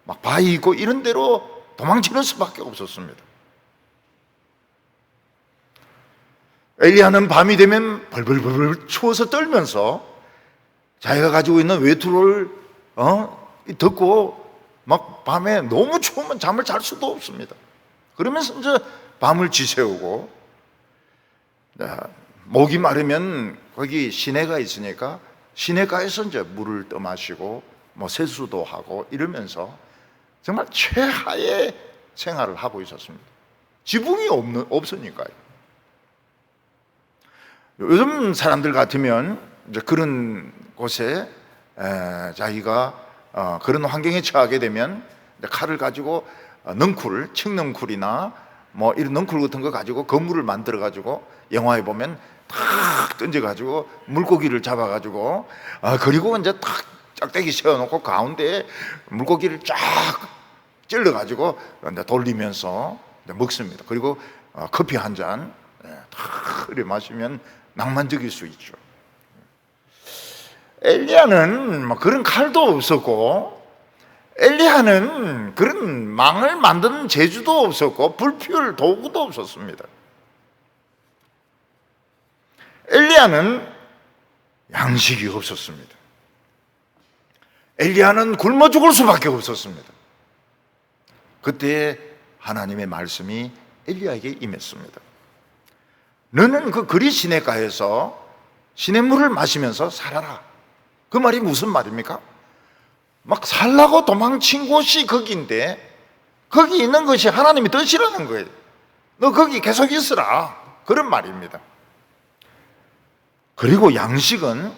막 바위 있고 이런 데로 도망치는 수밖에 없었습니다. 엘리야는 밤이 되면 벌벌벌 추워서 떨면서 자기가 가지고 있는 외투를 덮고 막 밤에 너무 추우면 잠을 잘 수도 없습니다. 그러면서 이제 밤을 지새우고, 목이 마르면 거기 시내가 있으니까 시내가에서 이제 물을 떠마시고 세수도 하고 이러면서 정말 최하의 생활을 하고 있었습니다. 지붕이 없으니까요. 요즘 사람들 같으면 이제 그런 곳에 자기가 그런 환경에 처하게 되면 칼을 가지고 칡넝쿨이나 이런 넝쿨 같은 거 가지고 건물을 만들어 가지고 영화에 보면 탁 던져 가지고 물고기를 잡아 가지고 그리고 이제 탁 짝대기 세워놓고 가운데에 물고기를 쫙 찔러 가지고 돌리면서 먹습니다. 그리고 커피 한 잔 탁 흐려 마시면 낭만적일 수 있죠. 엘리야는 그런 칼도 없었고, 엘리야는 그런 망을 만드는 재주도 없었고, 불 피울 도구도 없었습니다. 엘리야는 양식이 없었습니다. 엘리야는 굶어 죽을 수밖에 없었습니다. 그때 하나님의 말씀이 엘리야에게 임했습니다. 너는 그 그리 시내가에서 시냇물을 마시면서 살아라. 그 말이 무슨 말입니까? 막 살라고 도망친 곳이 거기인데 거기 있는 것이 하나님의 뜻이라는 거예요. 너 거기 계속 있으라. 그런 말입니다. 그리고 양식은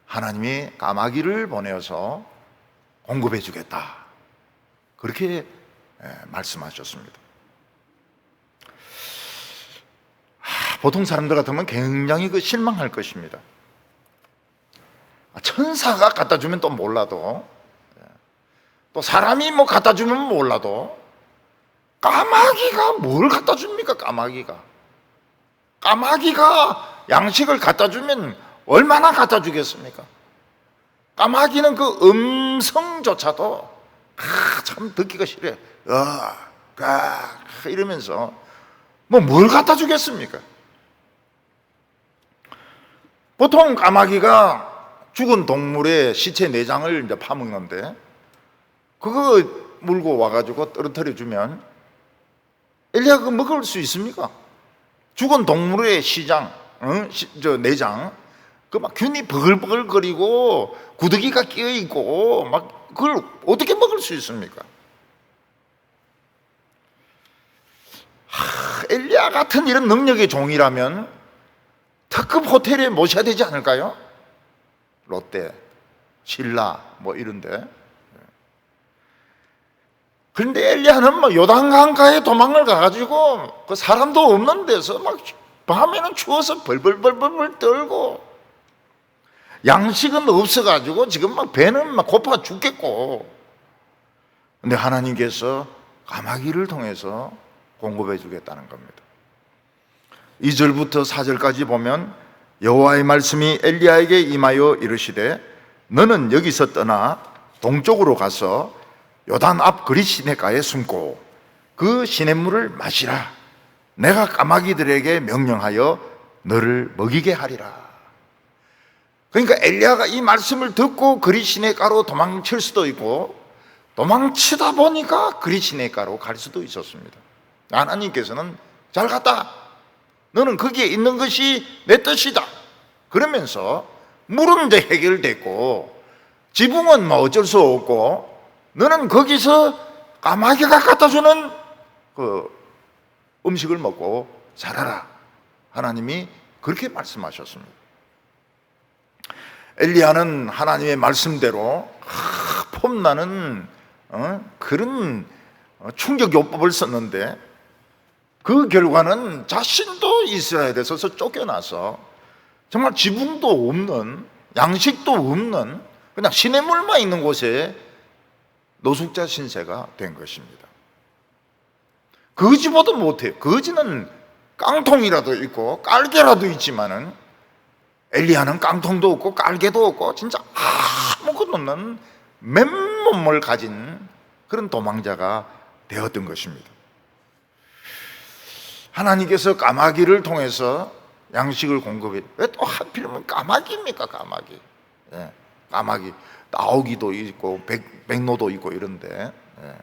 하나님이 까마귀를 보내어서 공급해 주겠다. 그렇게 말씀하셨습니다. 보통 사람들 같으면 굉장히 실망할 것입니다. 천사가 갖다 주면 또 몰라도, 또 사람이 갖다 주면 몰라도, 까마귀가 뭘 갖다 줍니까? 까마귀가 양식을 갖다 주면 얼마나 갖다 주겠습니까? 까마귀는 그 음성조차도 참 듣기가 싫어요. 이러면서 뭘 갖다 주겠습니까? 보통 까마귀가 죽은 동물의 시체 내장을 이제 파먹는데 그거 물고 와가지고 떨어뜨려 주면 엘리야가 먹을 수 있습니까? 죽은 동물의 시장, 저 내장, 그 막 균이 버글버글거리고 구더기가 끼어 있고 막 그걸 어떻게 먹을 수 있습니까? 엘리야 같은 이런 능력의 종이라면 특급 호텔에 모셔야 되지 않을까요? 롯데, 신라 뭐 이런데. 그런데 엘리야는 뭐 요단강가에 도망을 가가지고 그 사람도 없는 데서 막 밤에는 추워서 벌벌벌벌 떨고 양식은 없어가지고 지금 막 배는 막 고파 죽겠고, 근데 하나님께서 까마귀를 통해서 공급해 주겠다는 겁니다. 2절부터 4절까지 보면 여호와의 말씀이 엘리야에게 임하여 이르시되 너는 여기서 떠나 동쪽으로 가서 요단 앞 그릿 시내가에 숨고 그 시냇물을 마시라. 내가 까마귀들에게 명령하여 너를 먹이게 하리라. 그러니까 엘리야가 이 말씀을 듣고 그릿 시내가로 도망칠 수도 있고 도망치다 보니까 그릿 시내가로 갈 수도 있었습니다. 하나님께서는 잘 갔다, 너는 거기에 있는 것이 내 뜻이다 그러면서 물은 이제 해결됐고 지붕은 뭐 어쩔 수 없고 너는 거기서 까마귀가 갖다 주는 그 음식을 먹고 살아라. 하나님이 그렇게 말씀하셨습니다. 엘리야는 하나님의 말씀대로 폼나는 그런 충격요법을 썼는데 그 결과는 자신도 이스라엘에서 쫓겨나서 정말 지붕도 없는, 양식도 없는 그냥 시냇물만 있는 곳에 노숙자 신세가 된 것입니다. 거지보다 못해요. 거지는 깡통이라도 있고 깔개라도 있지만은 엘리야는 깡통도 없고 깔개도 없고 진짜 아무것도 없는 맨몸을 가진 그런 도망자가 되었던 것입니다. 하나님께서 까마귀를 통해서 양식을 공급해. 왜 또 하필이면 까마귀입니까? 까마귀. 예, 까마귀. 나오기도 있고 백로도 있고 이런데, 예.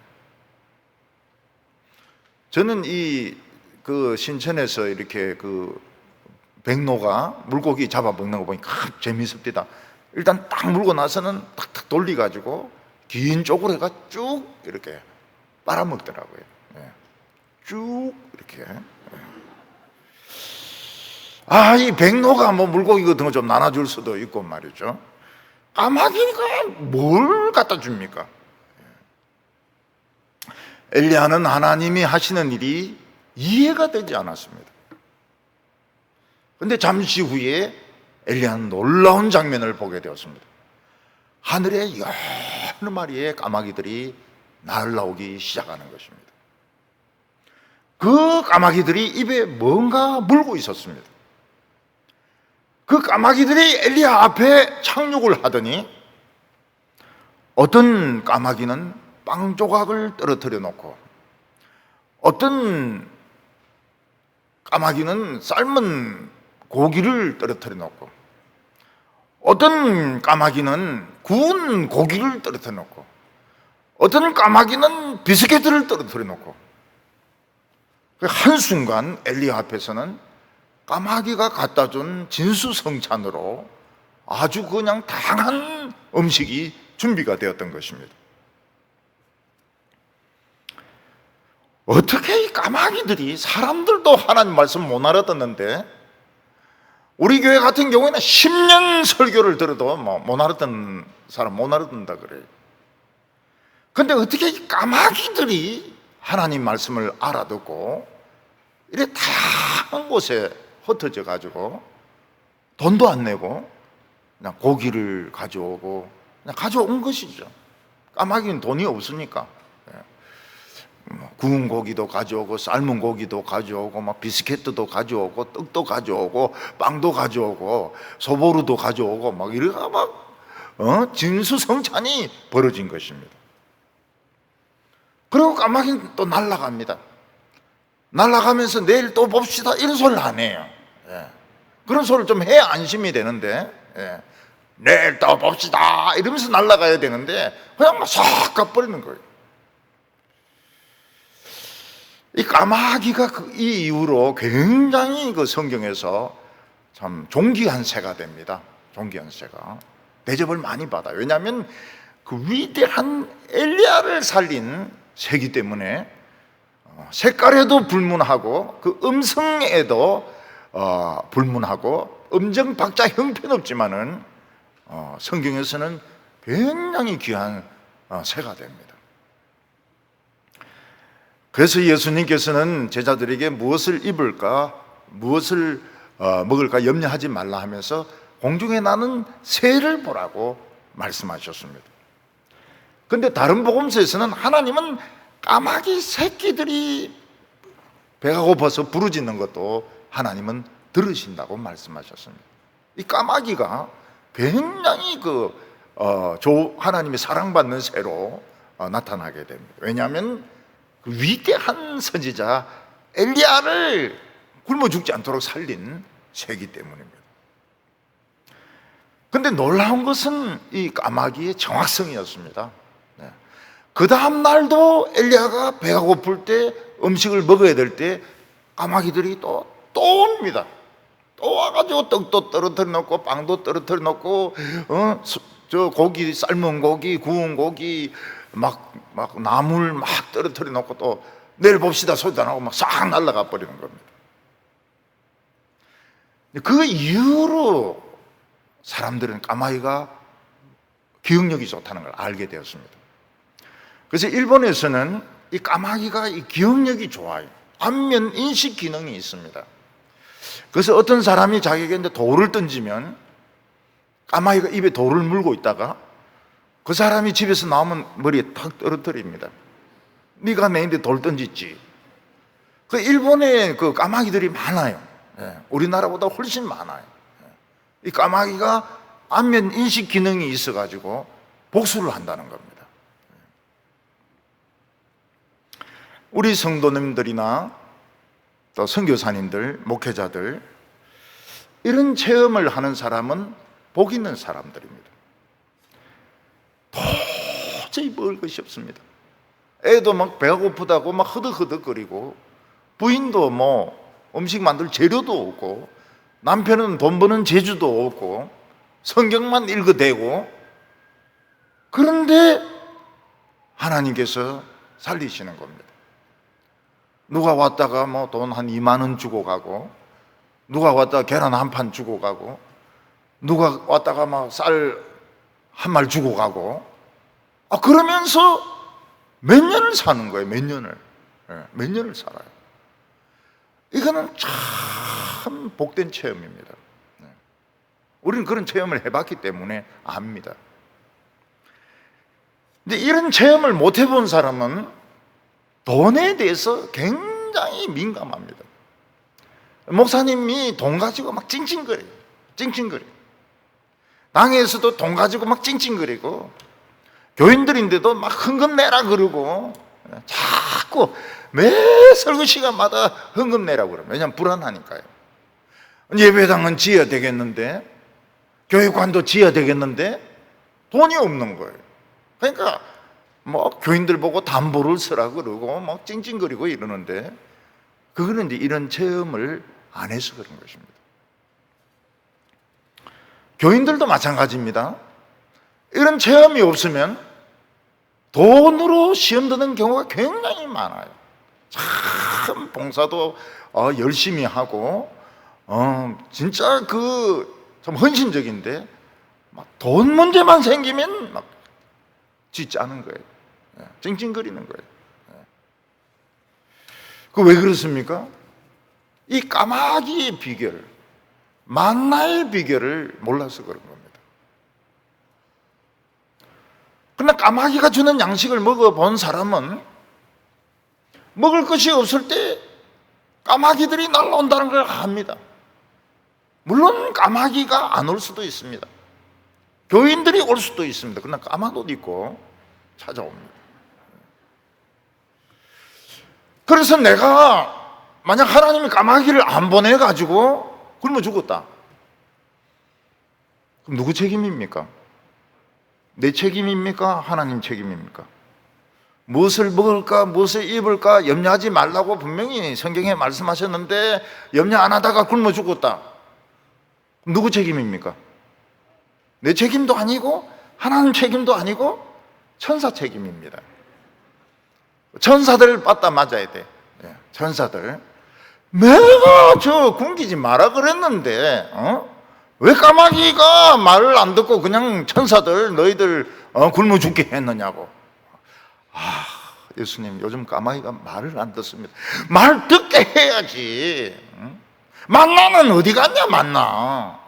저는 그 신천에서 이렇게 그 백로가 물고기 잡아 먹는 거 보니까 재미있습니다. 일단 딱 물고 나서는 탁탁 돌려가지고 긴 쪽으로 해가 쭉 이렇게 빨아먹더라고요. 예. 쭉 이렇게. 이 백로가 뭐 물고기 같은 거 좀 나눠줄 수도 있고 말이죠. 까마귀가 뭘 갖다 줍니까? 엘리야는 하나님이 하시는 일이 이해가 되지 않았습니다. 그런데 잠시 후에 엘리야는 놀라운 장면을 보게 되었습니다. 하늘에 여러 마리의 까마귀들이 날아오기 시작하는 것입니다. 그 까마귀들이 입에 뭔가 물고 있었습니다. 그 까마귀들이 엘리야 앞에 착륙을 하더니 어떤 까마귀는 빵 조각을 떨어뜨려 놓고 어떤 까마귀는 삶은 고기를 떨어뜨려 놓고 어떤 까마귀는 구운 고기를 떨어뜨려 놓고 어떤 까마귀는 비스켓을 떨어뜨려 놓고 한순간 엘리야 앞에서는 까마귀가 갖다 준 진수성찬으로 아주 그냥 다양한 음식이 준비가 되었던 것입니다. 어떻게 이 까마귀들이, 사람들도 하나님 말씀 못 알아듣는데 우리 교회 같은 경우에는 10년 설교를 들어도 못 알아듣는 사람 못 알아듣는다 그래요. 그런데 어떻게 이 까마귀들이 하나님 말씀을 알아듣고 이래 다양한 곳에 흩어져 가지고 돈도 안 내고 그냥 고기를 가져오고 그냥 가져온 것이죠. 까마귀는 돈이 없으니까 구운 고기도 가져오고 삶은 고기도 가져오고 막 비스켓도 가져오고 떡도 가져오고 빵도 가져오고 소보루도 가져오고 막 이러가 막 진수성찬이 벌어진 것입니다. 그리고 까마귀는 또 날아갑니다. 날아가면서 내일 또 봅시다 이런 소리를 안 해요. 예. 그런 소리를 좀 해야 안심이 되는데, 예. 내일 또 봅시다 이러면서 날아가야 되는데 그냥 막 싹 가버리는 거예요. 이 까마귀가 이 이후로 굉장히 그 성경에서 참 존귀한 새가 됩니다. 존귀한 새가 대접을 많이 받아요. 왜냐하면 그 위대한 엘리야를 살린 새이기 때문에 색깔에도 불문하고 그 음성에도 불문하고 음정 박자 형편없지만은 성경에서는 굉장히 귀한 새가 됩니다. 그래서 예수님께서는 제자들에게 무엇을 입을까, 무엇을 먹을까 염려하지 말라 하면서 공중에 나는 새를 보라고 말씀하셨습니다. 그런데 다른 복음서에서는 하나님은 까마귀 새끼들이 배가 고파서 부르짖는 것도 하나님은 들으신다고 말씀하셨습니다. 이 까마귀가 굉장히 하나님의 사랑받는 새로 나타나게 됩니다. 왜냐하면 그 위대한 선지자 엘리야를 굶어 죽지 않도록 살린 새이기 때문입니다. 그런데 놀라운 것은 이 까마귀의 정확성이었습니다. 그 다음 날도 엘리야가 배가 고플 때 음식을 먹어야 될 때 까마귀들이 또 옵니다. 또 와가지고 떡도 떨어뜨려 놓고 빵도 떨어뜨려 놓고 저 고기, 삶은 고기, 구운 고기 막 나물 막 떨어뜨려 놓고 또 내일 봅시다 소리도 안 하고 막 싹 날아가 버리는 겁니다. 그 이후로 사람들은 까마귀가 기억력이 좋다는 걸 알게 되었습니다. 그래서 일본에서는 이 까마귀가 이 기억력이 좋아요. 안면 인식 기능이 있습니다. 그래서 어떤 사람이 자기에게 이제 돌을 던지면 까마귀가 입에 돌을 물고 있다가 그 사람이 집에서 나오면 머리에 탁 떨어뜨립니다. 네가 내인데 돌 던졌지. 그 일본에 그 까마귀들이 많아요. 우리나라보다 훨씬 많아요. 이 까마귀가 안면 인식 기능이 있어가지고 복수를 한다는 겁니다. 우리 성도님들이나 또 선교사님들, 목회자들 이런 체험을 하는 사람은 복 있는 사람들입니다. 도저히 먹을 것이 없습니다. 애도 막 배가 고프다고 막 허덕허덕거리고 부인도 뭐 음식 만들 재료도 없고 남편은 돈 버는 재주도 없고 성경만 읽어대고 그런데 하나님께서 살리시는 겁니다. 누가 왔다가 뭐 돈 한 2만 원 주고 가고 누가 왔다가 계란 한 판 주고 가고 누가 왔다가 막 쌀 한 말 주고 가고 그러면서 몇 년을 사는 거예요. 몇 년을 살아요. 이거는 참 복된 체험입니다. 우리는 그런 체험을 해봤기 때문에 압니다. 근데 이런 체험을 못 해본 사람은 돈에 대해서 굉장히 민감합니다. 목사님이 돈 가지고 막 찡찡거려요. 당에서도 돈 가지고 막 찡찡거리고 교인들인데도 막 헌금 내라 그러고 자꾸 매 설교 시간마다 헌금 내라고 그래요. 왜냐하면 불안하니까요. 예배당은 지어야 되겠는데 교회관도 지어야 되겠는데 돈이 없는 거예요. 그러니까 뭐 교인들 보고 담보를 쓰라 그러고 막 찡찡거리고 이러는데 그거는 이제 이런 체험을 안 해서 그런 것입니다. 교인들도 마찬가지입니다. 이런 체험이 없으면 돈으로 시험 드는 경우가 굉장히 많아요. 참 봉사도 열심히 하고 진짜 참 헌신적인데 막 돈 문제만 생기면 막 짓짜는 거예요. 찡찡거리는 거예요. 그 왜 그렇습니까? 이 까마귀의 비결, 만나의 비결을 몰라서 그런 겁니다. 그러나 까마귀가 주는 양식을 먹어본 사람은 먹을 것이 없을 때 까마귀들이 날아온다는 걸 압니다. 물론 까마귀가 안 올 수도 있습니다. 교인들이 올 수도 있습니다. 그러나 까만 옷 입고 찾아옵니다. 그래서 내가 만약 하나님이 까마귀를 안 보내가지고 굶어 죽었다. 그럼 누구 책임입니까? 내 책임입니까? 하나님 책임입니까? 무엇을 먹을까 무엇을 입을까 염려하지 말라고 분명히 성경에 말씀하셨는데 염려 안 하다가 굶어 죽었다. 누구 책임입니까? 내 책임도 아니고 하나님 책임도 아니고 천사 책임입니다. 천사들 받다 맞아야 돼. 천사들. 내가 저 굶기지 마라 그랬는데 왜 까마귀가 말을 안 듣고 그냥 천사들 너희들 굶어 죽게 했느냐고. 예수님 요즘 까마귀가 말을 안 듣습니다. 말 듣게 해야지. 만나는 어디 갔냐 만나.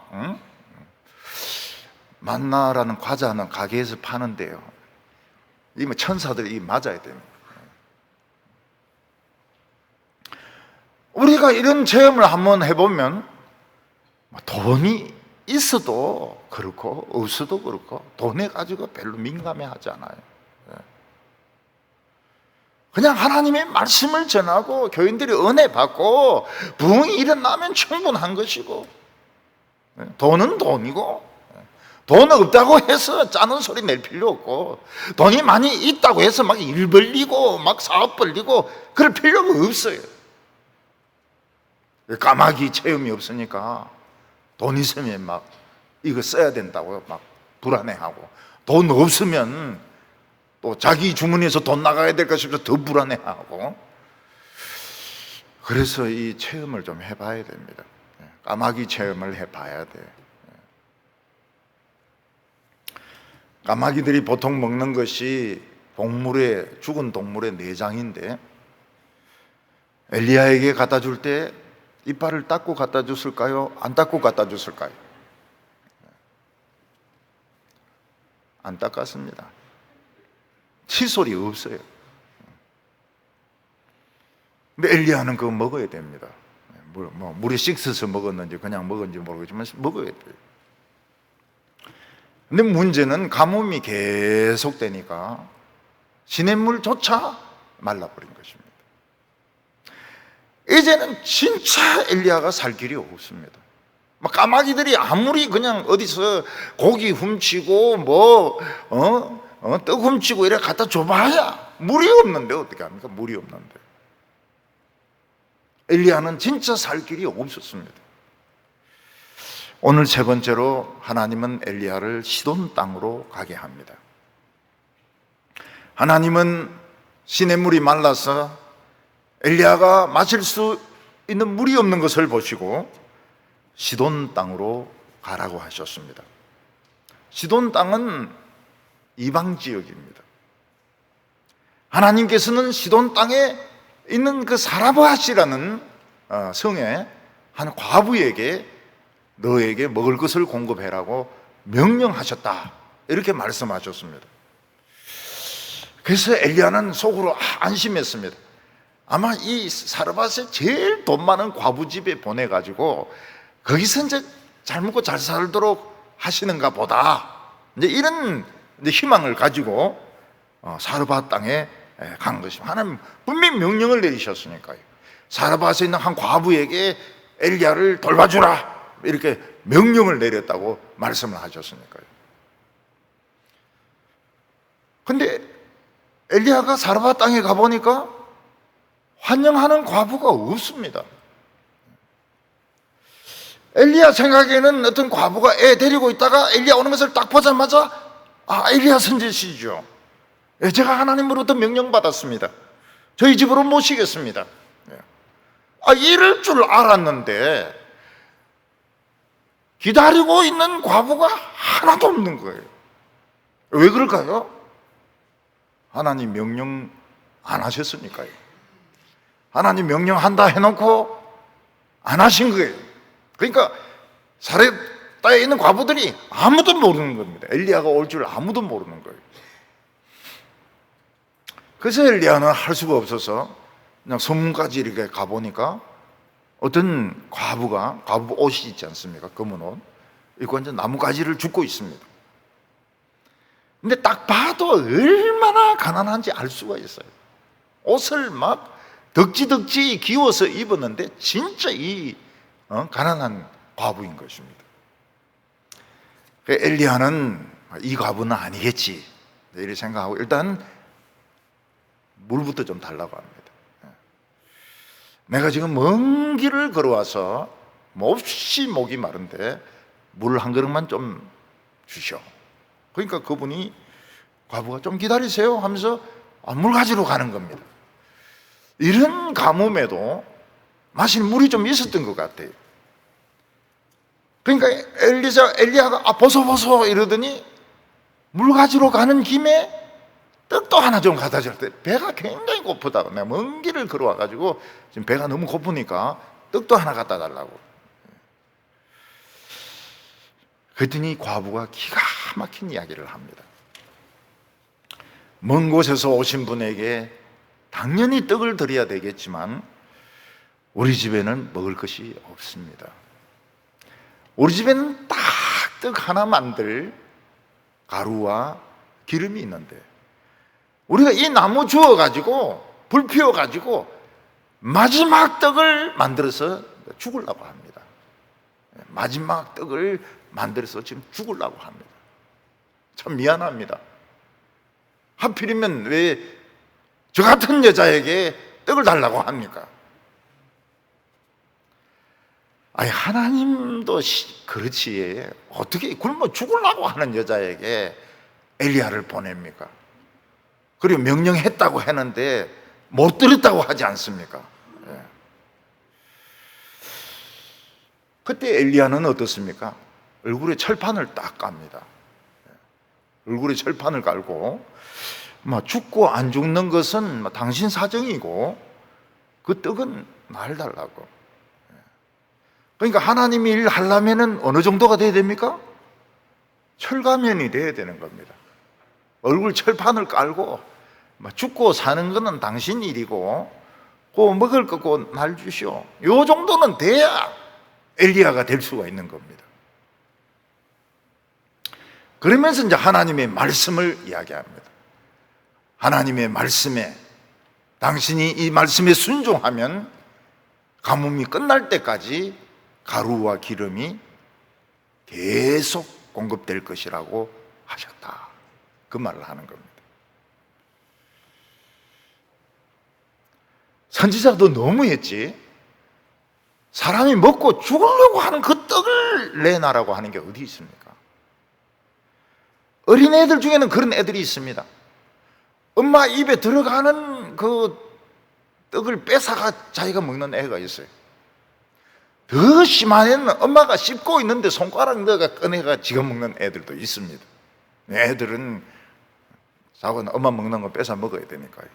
만나라는 과자는 가게에서 파는데요. 이 천사들이 맞아야 됩니다. 우리가 이런 체험을 한번 해보면 돈이 있어도 그렇고 없어도 그렇고 돈에 가지고 별로 민감해하지 않아요. 그냥 하나님의 말씀을 전하고 교인들이 은혜 받고 부흥이 일어나면 충분한 것이고, 돈은 돈이고 돈 없다고 해서 짜는 소리 낼 필요 없고, 돈이 많이 있다고 해서 막 일 벌리고 막 사업 벌리고 그럴 필요가 없어요. 까마귀 체험이 없으니까 돈 있으면 막 이거 써야 된다고 막 불안해하고, 돈 없으면 또 자기 주머니에서 돈 나가야 될까 싶어서 더 불안해하고. 그래서 이 체험을 좀 해봐야 됩니다. 까마귀 체험을 해봐야 돼. 까마귀들이 보통 먹는 것이 동물의, 죽은 동물의 내장인데, 엘리야에게 갖다 줄 때 이빨을 닦고 갖다 줬을까요? 안 닦고 갖다 줬을까요? 안 닦았습니다. 칫솔이 없어요. 근데 엘리야는 그거 먹어야 됩니다. 물에 씻어서 먹었는지 그냥 먹었는지 모르겠지만 먹어야 돼요. 근데 문제는 가뭄이 계속되니까 시냇물조차 말라버린 것입니다. 이제는 진짜 엘리야가 살 길이 없습니다. 까마귀들이 아무리 그냥 어디서 고기 훔치고 떡 훔치고 이래 갖다 줘봐야 물이 없는데 어떻게 합니까? 물이 없는데. 엘리야는 진짜 살 길이 없었습니다. 오늘 세 번째로 하나님은 엘리야를 시돈 땅으로 가게 합니다. 하나님은 시냇물이 말라서 엘리야가 마실 수 있는 물이 없는 것을 보시고 시돈 땅으로 가라고 하셨습니다. 시돈 땅은 이방 지역입니다. 하나님께서는 시돈 땅에 있는 그 사라바시라는 성에 한 과부에게 너에게 먹을 것을 공급해라고 명령하셨다, 이렇게 말씀하셨습니다. 그래서 엘리야는 속으로 안심했습니다. 아마 이 사르밧에 제일 돈 많은 과부 집에 보내가지고 거기서 이제 잘 먹고 잘 살도록 하시는가 보다, 이제 이런 희망을 가지고 사르밧 땅에 간 것입니다. 하나님 분명히 명령을 내리셨으니까요. 사르밧에 있는 한 과부에게 엘리야를 돌봐주라, 이렇게 명령을 내렸다고 말씀을 하셨으니까요. 근데 엘리야가 사르밧 땅에 가보니까 환영하는 과부가 없습니다. 엘리야 생각에는 어떤 과부가 애 데리고 있다가 엘리야 오는 것을 딱 보자마자 엘리야 선지시죠. 제가 하나님으로부터 명령받았습니다. 저희 집으로 모시겠습니다. 이럴 줄 알았는데 기다리고 있는 과부가 하나도 없는 거예요. 왜 그럴까요? 하나님 명령 안 하셨으니까요. 하나님 명령한다 해놓고 안 하신 거예요. 그러니까 사렙다에 있는 과부들이 아무도 모르는 겁니다. 엘리야가 올 줄 아무도 모르는 거예요. 그래서 엘리야는 할 수가 없어서 그냥 소문까지 이렇게 가보니까 어떤 과부 옷이 있지 않습니까? 검은 옷 입고 이제 나뭇가지를 줍고 있습니다. 근데 딱 봐도 얼마나 가난한지 알 수가 있어요. 옷을 막 덕지덕지 기워서 입었는데 진짜 이 가난한 과부인 것입니다. 엘리야는 이 과부는 아니겠지 이렇게 생각하고 일단 물부터 좀 달라고 합니다. 내가 지금 먼 길을 걸어와서 몹시 목이 마른데 물 한 그릇만 좀 주시오. 그러니까 그분이, 과부가 좀 기다리세요 하면서 물 가지러 가는 겁니다. 이런 가뭄에도 마실 물이 좀 있었던 것 같아요. 그러니까 엘리야가 보소 이러더니 물 가지러 가는 김에 떡도 하나 좀 갖다 줬대. 배가 굉장히 고프다고. 내가 먼 길을 걸어와가지고 지금 배가 너무 고프니까 떡도 하나 갖다 달라고. 그랬더니 과부가 기가 막힌 이야기를 합니다. 먼 곳에서 오신 분에게 당연히 떡을 드려야 되겠지만 우리 집에는 먹을 것이 없습니다. 우리 집에는 딱 떡 하나 만들 가루와 기름이 있는데 우리가 이 나무 주워가지고 불 피워가지고 마지막 떡을 만들어서 죽으려고 합니다. 마지막 떡을 만들어서 지금 죽으려고 합니다. 참 미안합니다. 하필이면 왜 저 같은 여자에게 떡을 달라고 합니까? 아니, 하나님도 그렇지, 어떻게 굶어 죽으려고 하는 여자에게 엘리야를 보냅니까? 그리고 명령했다고 했는데 못 들었다고 하지 않습니까? 예. 그때 엘리야는 어떻습니까? 얼굴에 철판을 딱 깝니다. 얼굴에 철판을 깔고 죽고 안 죽는 것은 당신 사정이고 그 떡은 날 달라고. 그러니까 하나님이 일 하려면 어느 정도가 돼야 됩니까? 철가면이 돼야 되는 겁니다. 얼굴 철판을 깔고 죽고 사는 것은 당신 일이고 그 먹을 거고 날 주시오. 요 정도는 돼야 엘리야가 될 수가 있는 겁니다. 그러면서 이제 하나님의 말씀을 이야기합니다. 하나님의 말씀에, 당신이 이 말씀에 순종하면 가뭄이 끝날 때까지 가루와 기름이 계속 공급될 것이라고 하셨다. 그 말을 하는 겁니다. 선지자도 너무했지. 사람이 먹고 죽으려고 하는 그 떡을 내놔라고 하는 게 어디 있습니까? 어린애들 중에는 그런 애들이 있습니다. 엄마 입에 들어가는 그 떡을 뺏어가 자기가 먹는 애가 있어요. 더 심한 애는 엄마가 씹고 있는데 손가락 넣어가 꺼내가 지가 먹는 애들도 있습니다. 애들은 자기는 엄마 먹는 거 뺏어 먹어야 되니까요.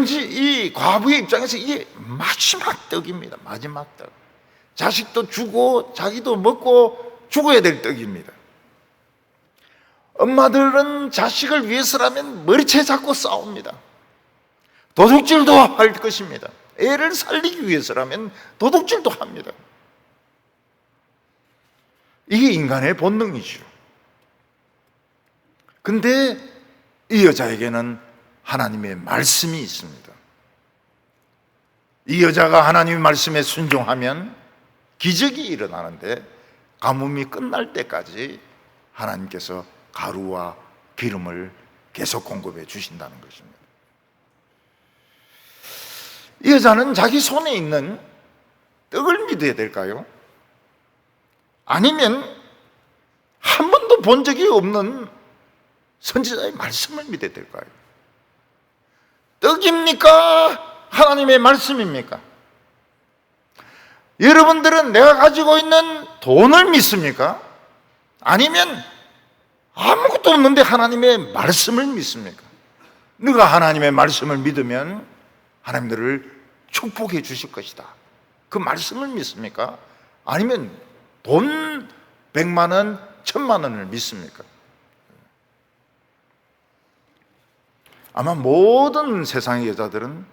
이 과부의 입장에서 이게 마지막 떡입니다. 마지막 떡. 자식도 주고 자기도 먹고 죽어야 될 떡입니다. 엄마들은 자식을 위해서라면 머리채 잡고 싸웁니다. 도둑질도 할 것입니다. 애를 살리기 위해서라면 도둑질도 합니다. 이게 인간의 본능이죠. 근데 이 여자에게는 하나님의 말씀이 있습니다. 이 여자가 하나님의 말씀에 순종하면 기적이 일어나는데 가뭄이 끝날 때까지 하나님께서 가루와 기름을 계속 공급해 주신다는 것입니다. 이 여자는 자기 손에 있는 떡을 믿어야 될까요? 아니면 한 번도 본 적이 없는 선지자의 말씀을 믿어야 될까요? 떡입니까? 하나님의 말씀입니까? 여러분들은 내가 가지고 있는 돈을 믿습니까? 아니면 아무것도 없는데 하나님의 말씀을 믿습니까? 네가 하나님의 말씀을 믿으면 하나님 너를 축복해 주실 것이다. 그 말씀을 믿습니까? 아니면 돈 100만 원, 1000만 원을 믿습니까? 아마 모든 세상의 여자들은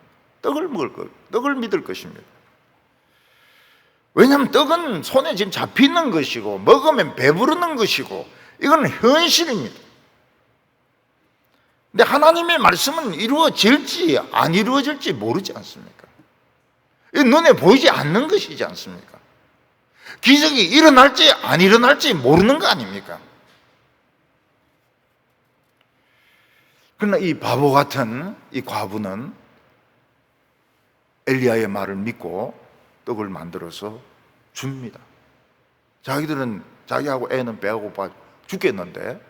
떡을 믿을 것입니다. 왜냐하면 떡은 손에 지금 잡히는 것이고 먹으면 배부르는 것이고 이건 현실입니다. 근데 하나님의 말씀은 이루어질지 안 이루어질지 모르지 않습니까? 눈에 보이지 않는 것이지 않습니까? 기적이 일어날지 안 일어날지 모르는 거 아닙니까? 그러나 이 바보 같은 이 과부는 엘리야의 말을 믿고 떡을 만들어서 줍니다. 자기들은 자기하고 애는 배가 고파 죽겠는데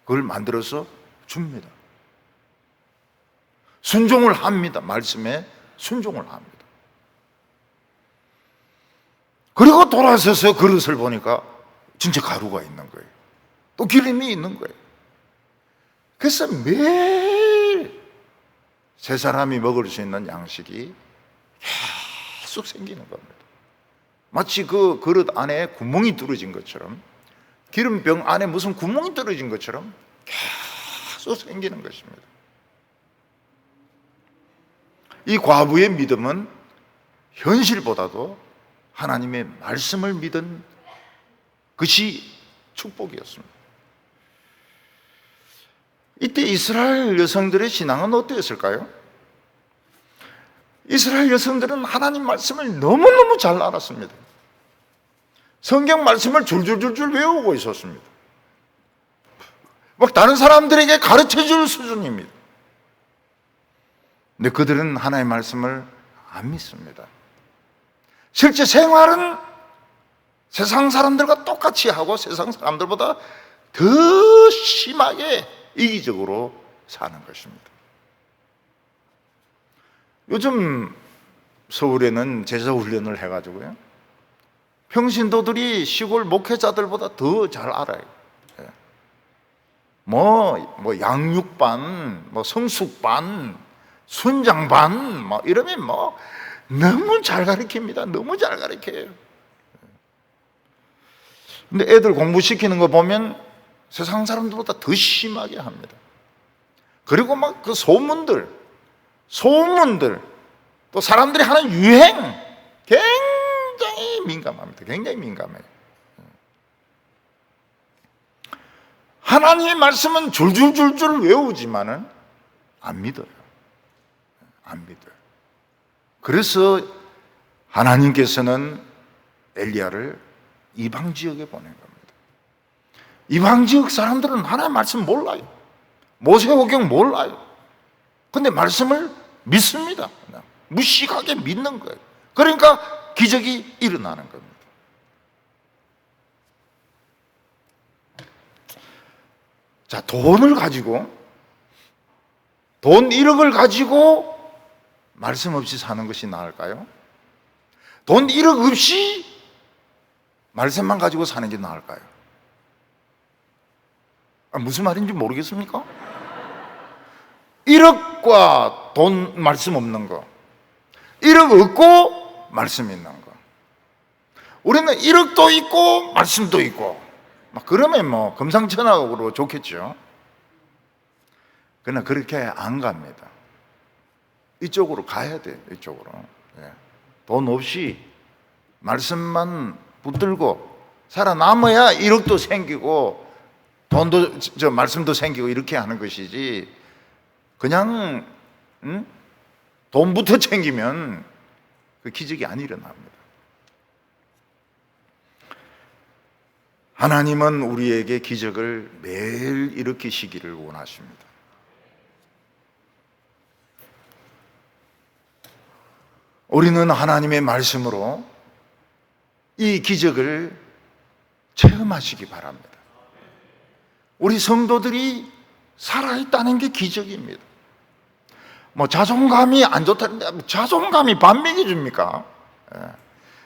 그걸 만들어서 줍니다. 순종을 합니다. 말씀에 순종을 합니다. 그리고 돌아서서 그릇을 보니까 진짜 가루가 있는 거예요. 또 기름이 있는 거예요. 그래서 매일 세 사람이 먹을 수 있는 양식이 계속 생기는 겁니다. 마치 그 그릇 안에 구멍이 뚫어진 것처럼, 기름병 안에 무슨 구멍이 뚫어진 것처럼 계속 생기는 것입니다. 이 과부의 믿음은 현실보다도 하나님의 말씀을 믿은 것이 축복이었습니다. 이때 이스라엘 여성들의 신앙은 어땠을까요? 이스라엘 여성들은 하나님 말씀을 너무너무 잘 알았습니다. 성경 말씀을 줄줄줄줄 외우고 있었습니다. 막 다른 사람들에게 가르쳐 줄 수준입니다. 근데 그들은 하나님의 말씀을 안 믿습니다. 실제 생활은 세상 사람들과 똑같이 하고 세상 사람들보다 더 심하게 이기적으로 사는 것입니다. 요즘 서울에는 제자훈련을 해가지고요, 평신도들이 시골 목회자들보다 더 잘 알아요. 뭐 양육반, 뭐 성숙반, 순장반, 뭐 이러면 뭐 너무 잘 가르칩니다. 너무 잘 가르쳐요. 근데 애들 공부시키는 거 보면 세상 사람들보다 더 심하게 합니다. 그리고 막 그 소문들, 또 사람들이 하는 유행 굉장히 민감합니다. 굉장히 민감해요. 하나님의 말씀은 줄줄줄줄 외우지만은 안 믿어요. 안 믿어요. 그래서 하나님께서는 엘리야를 이방 지역에 보낸 겁니다. 이방 지역 사람들은 하나님의 말씀 몰라요. 모세오경 몰라요. 근데 말씀을 믿습니다. 무식하게 믿는 거예요. 그러니까 기적이 일어나는 겁니다. 자, 돈 1억을 가지고 말씀 없이 사는 것이 나을까요? 돈 1억 없이 말씀만 가지고 사는 게 나을까요? 무슨 말인지 모르겠습니까? 1억과 돈 말씀 없는 거, 1억 없고 말씀 있는 거. 우리는 1억도 있고 말씀도 있고, 그러면 뭐 금상첨화로 좋겠죠. 그러나 그렇게 안 갑니다. 이쪽으로 가야 돼요. 이쪽으로. 돈 없이 말씀만 붙들고 살아남아야 1억도 생기고 돈도 말씀도 생기고 이렇게 하는 것이지, 그냥 돈부터 챙기면 그 기적이 안 일어납니다. 하나님은 우리에게 기적을 매일 일으키시기를 원하십니다. 우리는 하나님의 말씀으로 이 기적을 체험하시기 바랍니다. 우리 성도들이 살아있다는 게 기적입니다. 뭐 자존감이 안 좋다는데 자존감이 밥 먹여줍니까?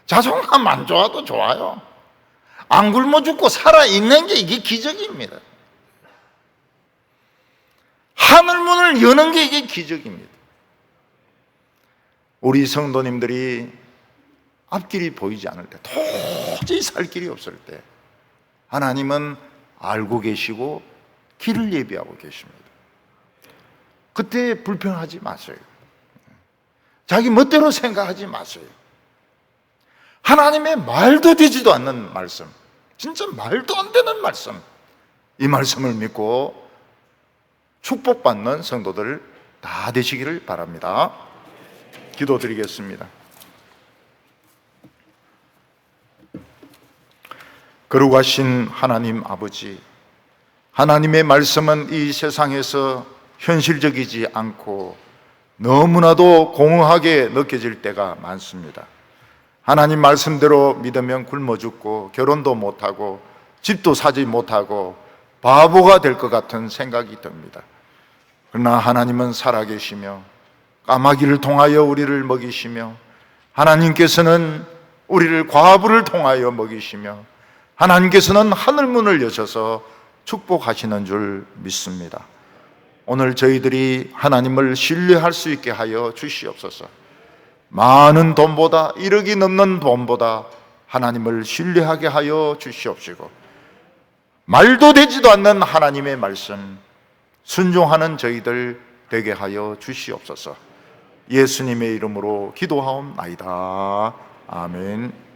자존감 안 좋아도 좋아요. 안 굶어 죽고 살아있는 게 이게 기적입니다. 하늘문을 여는 게 이게 기적입니다. 우리 성도님들이 앞길이 보이지 않을 때, 도저히 살 길이 없을 때 하나님은 알고 계시고 길을 예비하고 계십니다. 그때 불평하지 마세요. 자기 멋대로 생각하지 마세요. 하나님의 말도 되지도 않는 말씀, 진짜 말도 안 되는 말씀, 이 말씀을 믿고 축복받는 성도들 다 되시기를 바랍니다. 기도드리겠습니다. 거룩하신 하나님 아버지, 하나님의 말씀은 이 세상에서 현실적이지 않고 너무나도 공허하게 느껴질 때가 많습니다. 하나님 말씀대로 믿으면 굶어 죽고 결혼도 못하고 집도 사지 못하고 바보가 될 것 같은 생각이 듭니다. 그러나 하나님은 살아계시며 까마귀를 통하여 우리를 먹이시며, 하나님께서는 우리를 과부를 통하여 먹이시며, 하나님께서는 하늘문을 여셔서 축복하시는 줄 믿습니다. 오늘 저희들이 하나님을 신뢰할 수 있게 하여 주시옵소서. 많은 돈보다, 1억이 넘는 돈보다 하나님을 신뢰하게 하여 주시옵시고, 말도 되지도 않는 하나님의 말씀 순종하는 저희들 되게 하여 주시옵소서. 예수님의 이름으로 기도하옵나이다. 아멘.